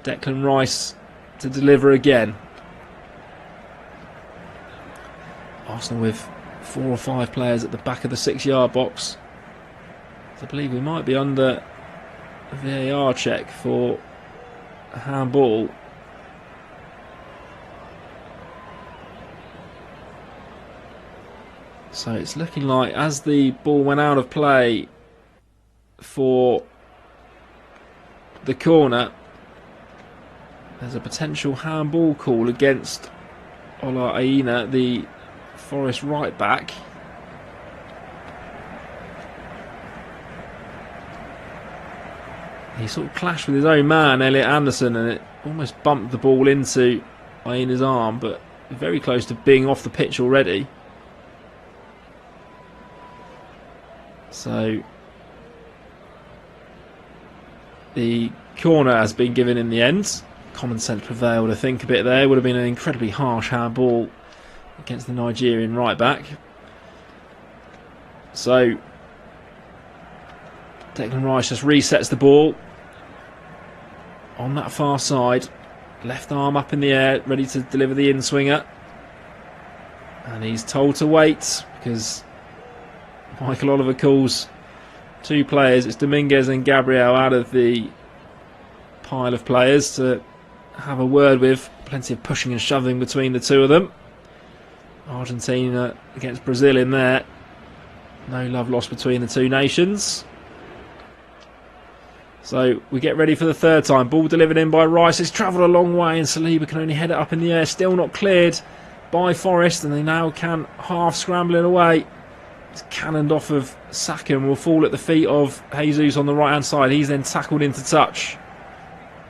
Declan Rice to deliver again. Arsenal with 4 or 5 players at the back of the 6-yard box. So I believe we might be under a VAR check for a handball. So it's looking like as the ball went out of play for the corner, there's a potential handball call against Ola Aina, the Forest right back. He sort of clashed with his own man, Elliot Anderson, and it almost bumped the ball into Aina's arm, but very close to being off the pitch already. So the corner has been given in the end. Common sense prevailed, I think, a bit there. Would have been an incredibly harsh handball against the Nigerian right back. So Declan Rice just resets the ball on that far side, left arm up in the air, ready to deliver the in-swinger, and he's told to wait because Michael Oliver calls 2 players, it's Dominguez and Gabriel, out of the pile of players to have a word with. Plenty of pushing and shoving between the two of them. Argentina against Brazil in there. No love lost between the two nations. So we get ready for the third time. Ball delivered in by Rice. It's travelled a long way and Saliba can only head it up in the air. Still not cleared by Forest, and they now can half scramble it away. It's cannoned off of Saka and will fall at the feet of Jesus on the right hand side. He's then tackled into touch,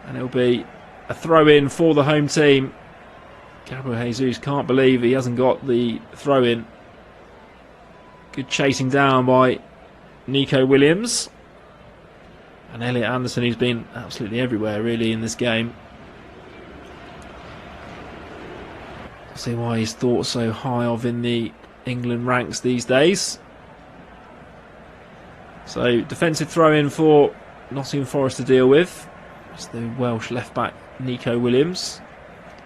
and it'll be a throw in for the home team. Gabriel Jesus can't believe he hasn't got the throw in. Good chasing down by Nico Williams. And Elliot Anderson, who's been absolutely everywhere really in this game. See why he's thought so high of in the England ranks these days. So defensive throw in for Nottingham Forest to deal with. It's the Welsh left back Nico Williams.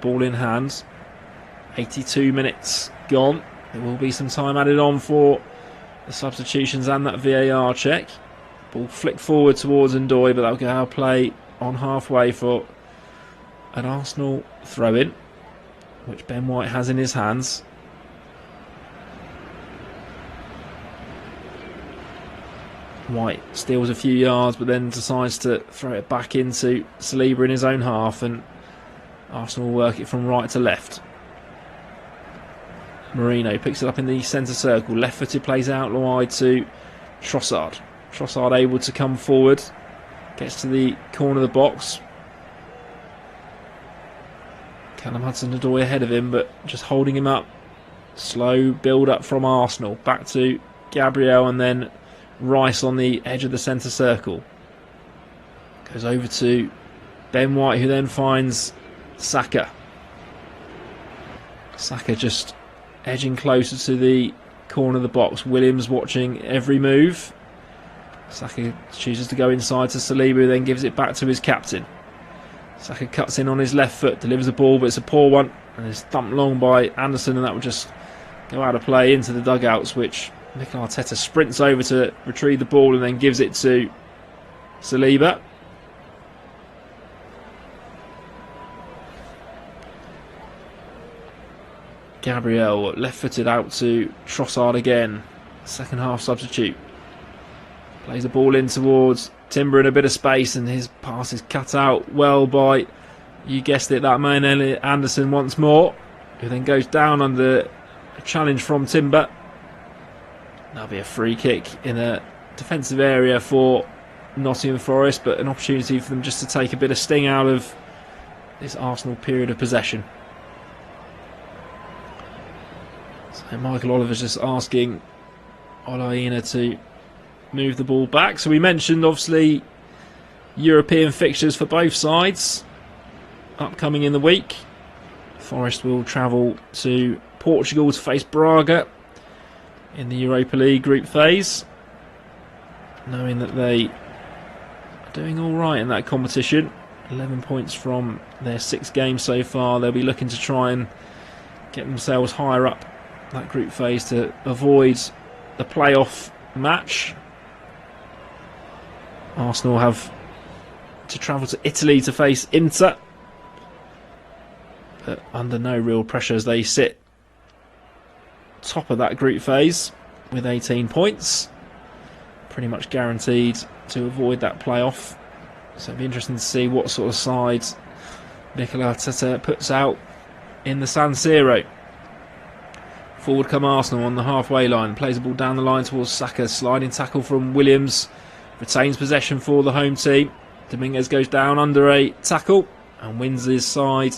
Ball in hand. 82 minutes gone. There will be some time added on for the substitutions and that VAR check. Ball flicked forward towards Ndoye, but that'll go our play on halfway for an Arsenal throw-in, which Ben White has in his hands. White steals a few yards, but then decides to throw it back into Saliba in his own half, and Arsenal will work it from right to left. Marino picks it up in the centre circle. Left-footed, plays out wide to Trossard. Trossard able to come forward. Gets to the corner of the box. Callum Hudson-Odoi ahead of him, but just holding him up. Slow build-up from Arsenal. Back to Gabriel and then Rice on the edge of the centre circle. Goes over to Ben White, who then finds Saka. Saka just edging closer to the corner of the box. Williams watching every move. Saka chooses to go inside to Saliba, who then gives it back to his captain. Saka cuts in on his left foot, delivers the ball, but it's a poor one, and it's thumped long by Anderson, and that will just go out of play into the dugouts, which Mikel Arteta sprints over to retrieve the ball and then gives it to Saliba. Gabriel left-footed out to Trossard again. Second half substitute. Plays the ball in towards Timber in a bit of space, and his pass is cut out well by, you guessed it, that man Elliot Anderson once more, who then goes down under a challenge from Timber. That'll be a free kick in a defensive area for Nottingham Forest, but an opportunity for them just to take a bit of sting out of this Arsenal period of possession. So Michael Oliver's just asking Olaina to move the ball back. So we mentioned, obviously, European fixtures for both sides upcoming in the week. Forest will travel to Portugal to face Braga in the Europa League group phase, knowing that they are doing alright in that competition. 11 points from their 6 games so far. They'll be looking to try and get themselves higher up that group phase to avoid the playoff match. Arsenal have to travel to Italy to face Inter, but under no real pressure as they sit top of that group phase with 18 points, pretty much guaranteed to avoid that playoff. So it'll be interesting to see what sort of side Mikel Arteta puts out in the San Siro. Forward come Arsenal on the halfway line, plays the ball down the line towards Saka, sliding tackle from Williams, retains possession for the home team. Dominguez goes down under a tackle and wins his side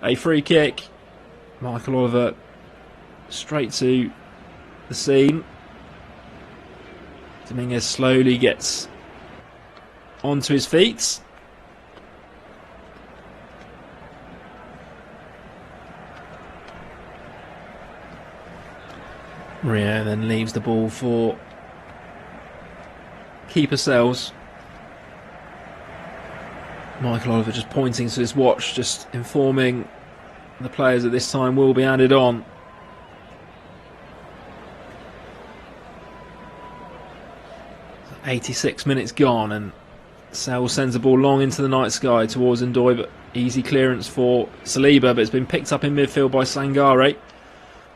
a free kick. Michael Oliver straight to the scene. Dominguez slowly gets onto his feet. Rio then leaves the ball for keeper Sells. Michael Oliver just pointing to his watch, just informing the players that this time will be added on. So 86 minutes gone, and Sells sends the ball long into the night sky towards Ndoye, but easy clearance for Saliba, but it's been picked up in midfield by Sangare.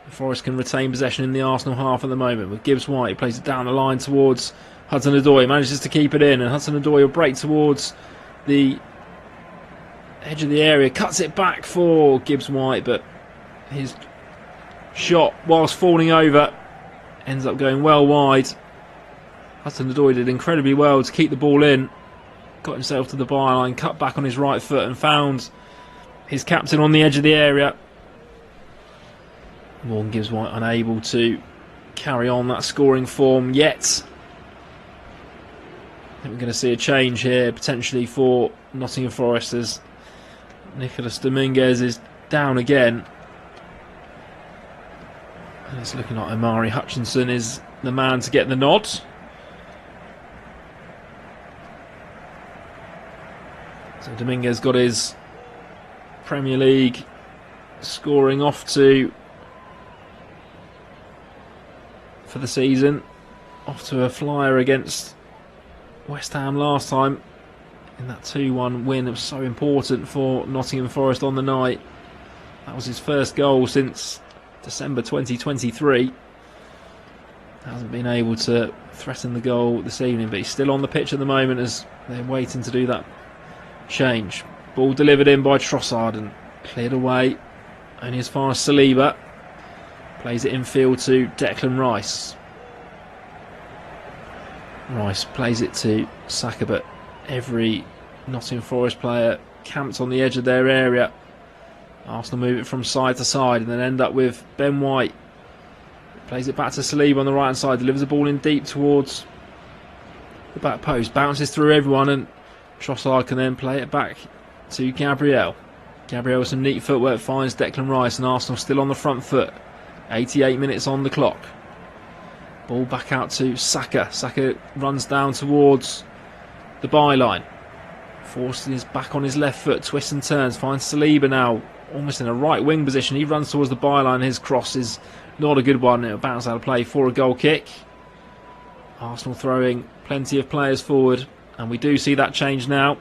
Forest can retain possession in the Arsenal half at the moment with Gibbs White. He plays it down the line towards Hudson-Odoi, manages to keep it in, and Hudson-Odoi will break towards the edge of the area, cuts it back for Gibbs White, but his shot, whilst falling over, ends up going well wide. Hudson-Odoi did incredibly well to keep the ball in, got himself to the byline, cut back on his right foot and found his captain on the edge of the area. Morgan Gibbs White unable to carry on that scoring form yet. I think we're going to see a change here potentially for Nottingham Forest as Nicholas Dominguez is down again, and it's looking like Omari Hutchinson is the man to get the nod. So Dominguez got his Premier League scoring off to for the season, off to a flyer against West Ham last time in that 2-1 win. It was so important for Nottingham Forest on the night. That was his first goal since December 2023. Hasn't been able to threaten the goal this evening, but he's still on the pitch at the moment as they're waiting to do that change. Ball delivered in by Trossard and cleared away only as far as Saliba. Plays it infield to Declan Rice. Rice plays it to Saka, but every Nottingham Forest player camped on the edge of their area. Arsenal move it from side to side and then end up with Ben White. Plays it back to Saliba on the right hand side, delivers the ball in deep towards the back post, bounces through everyone, and Trossard can then play it back to Gabriel. Gabriel with some neat footwork finds Declan Rice, and Arsenal still on the front foot. 88 minutes on the clock. Ball back out to Saka. Saka runs down towards the byline. Forces back on his left foot, twists and turns, finds Saliba now almost in a right wing position. He runs towards the byline. His cross is not a good one. It'll bounce out of play for a goal kick. Arsenal throwing plenty of players forward, and we do see that change now.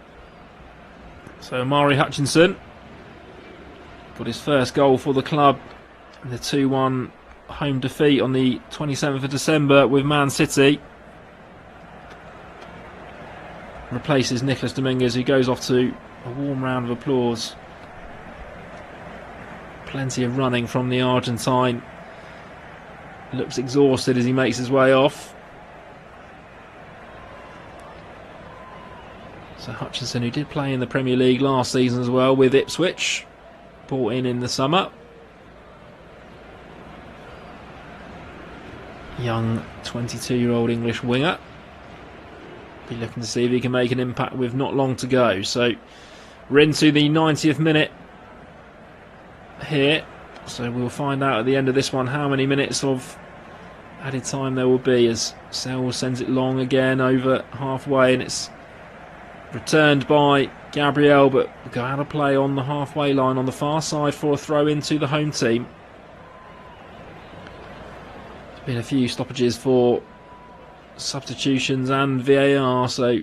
So Omari Hutchinson got his first goal for the club in the 2-1 home defeat on the 27th of December with Man City. Replaces Nicholas Dominguez, who goes off to a warm round of applause. Plenty of running from the Argentine. Looks exhausted as he makes his way off. So Hutchinson, who did play in the Premier League last season as well with Ipswich, brought in the summer. Young 22-year-old English winger. Be looking to see if he can make an impact with not long to go. So we're into the 90th minute here. So we'll find out at the end of this one how many minutes of added time there will be as Sells sends it long again over halfway, and it's returned by Gabriel, but will go out of play on the halfway line on the far side for a throw into the home team. There's been a few stoppages for substitutions and VAR, so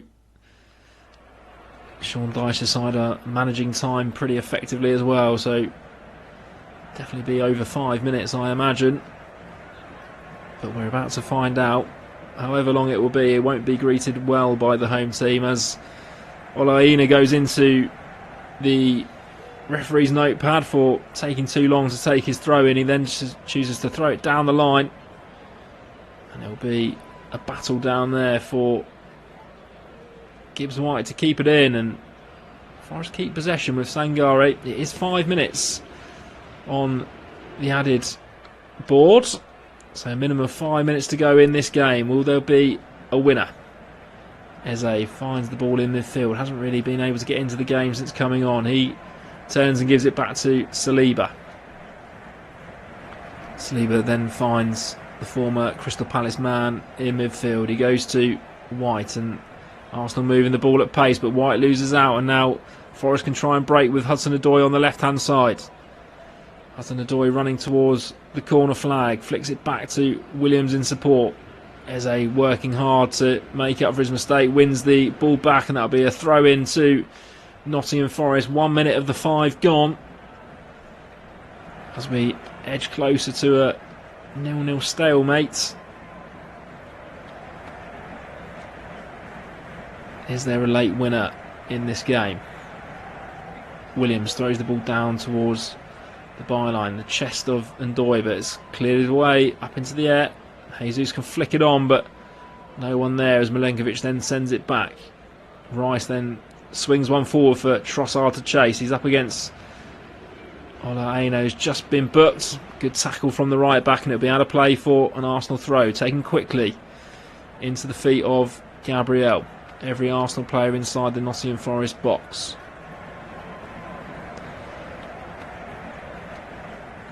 Sean Dyche's side are managing time pretty effectively as well, so definitely be over 5 minutes, I imagine. But we're about to find out. However long it will be, it won't be greeted well by the home team as Olaina goes into the referee's notepad for taking too long to take his throw in. He then chooses to throw it down the line, and there'll be a battle down there for Gibbs White to keep it in, and Forest keep possession with Sangare. It is 5 minutes on the added board, so a minimum of 5 minutes to go in this game. Will there be a winner? Eze finds the ball in midfield, hasn't really been able to get into the game since coming on. He turns and gives it back to Saliba. Saliba then finds the former Crystal Palace man in midfield. He goes to White, and Arsenal moving the ball at pace, but White loses out, and now Forest can try and break with Hudson-Odoi on the left-hand side. Hudson-Odoi running towards the corner flag, flicks it back to Williams in support. Eze working hard to make up for his mistake, wins the ball back, and that'll be a throw in to Nottingham Forest. 1 minute of the 5 gone as we edge closer to a 0-0 stalemate. Is there a late winner in this game? Williams throws the ball down towards the byline, the chest of Ndoi, but it's cleared away up into the air. Jesus can flick it on, but no one there as Milenkovic then sends it back. Rice then swings one forward for Trossard to chase. He's up against Olaina, who's just been booked. Good tackle from the right back, and it'll be out of play for an Arsenal throw, taken quickly into the feet of Gabriel. Every Arsenal player inside the Nottingham Forest box.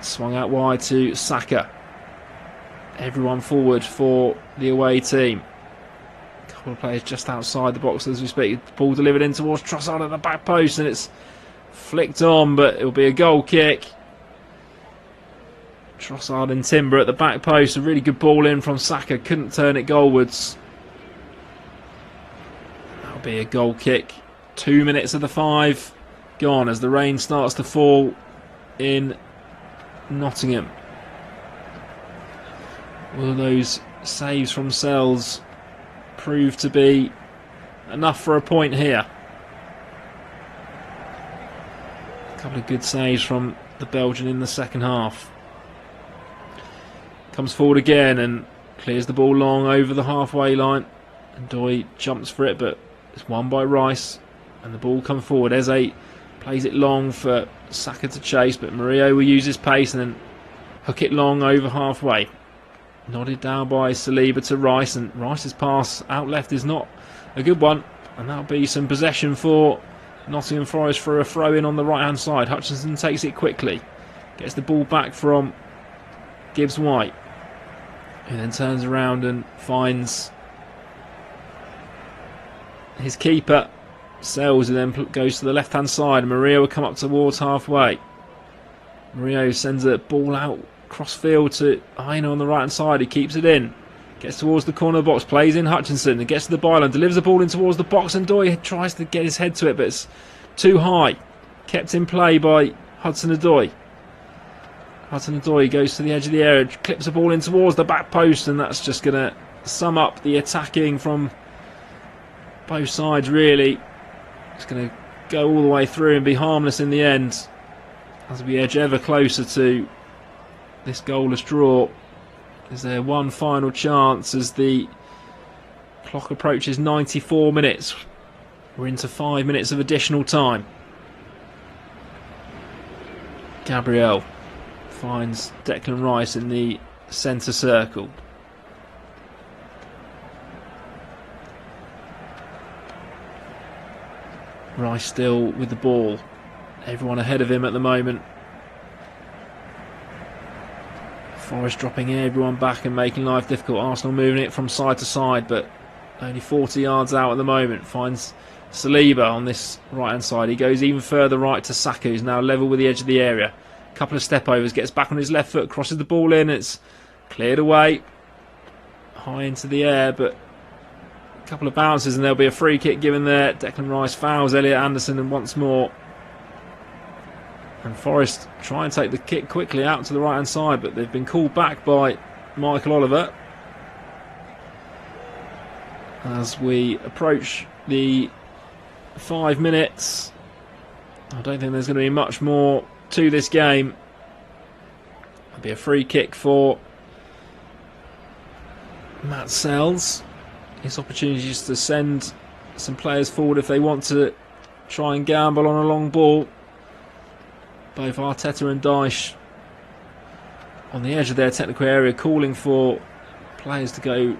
Swung out wide to Saka. Everyone forward for the away team. A couple of players just outside the box as we speak. Ball delivered in towards Trossard at the back post, and it's flicked on, but it'll be a goal kick. Trossard and Timber at the back post. A really good ball in from Saka. Couldn't turn it goalwards. That'll be a goal kick. 2 minutes of the 5 gone as the rain starts to fall in Nottingham. Will those saves from Sells prove to be enough for a point here? A couple of good saves from the Belgian in the second half. Comes forward again and clears the ball long over the halfway line. And Ndoi jumps for it, but it's won by Rice. And the ball comes forward. Eze plays it long for Saka to chase, but Murillo will use his pace and then hook it long over halfway. Nodded down by Saliba to Rice, and Rice's pass out left is not a good one, and that'll be some possession for Nottingham Forest for a throw in on the right hand side. Hutchinson takes it quickly, gets the ball back from Gibbs White, who then turns around and finds his keeper Sells, and then goes to the left hand side. Murillo will come up towards halfway. Murillo sends a ball out cross field to Aina on the right hand side. He keeps it in, gets towards the corner of the box, plays in Hutchinson and gets to the byline, delivers the ball in towards the box, and Ndoi tries to get his head to it, but it's too high. Kept in play by Hudson-Odoi. Hudson-Odoi goes to the edge of the area, clips the ball in towards the back post, and that's just going to sum up the attacking from both sides, really. It's going to go all the way through and be harmless in the end as we edge ever closer to this goalless draw. Is there one final chance as the clock approaches 94 minutes? We're into 5 minutes of additional time. Gabriel finds Declan Rice in the centre circle. Rice still with the ball. Everyone ahead of him at the moment. Forest dropping everyone back and making life difficult. Arsenal moving it from side to side, but only 40 yards out at the moment. Finds Saliba on this right hand side. He goes even further right to Saka, who's now level with the edge of the area. Couple of step overs, gets back on his left foot, crosses the ball in. It's cleared away high into the air, but a couple of bounces and there'll be a free kick given there. Declan Rice fouls Elliot Anderson, and once more, and Forest try and take the kick quickly out to the right hand side, but they've been called back by Michael Oliver. As we approach the 5 minutes, I don't think there's going to be much more to this game. There'll be a free kick for Matt Sells. His opportunities to send some players forward if they want to try and gamble on a long ball. Both Arteta and Dyche on the edge of their technical area, calling for players to go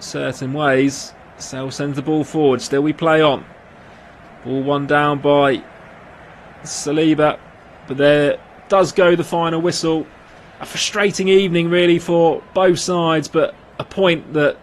certain ways. Sells sends the ball forward. Still we play on. Ball one down by Saliba, but there does go the final whistle. A frustrating evening really for both sides, but a point that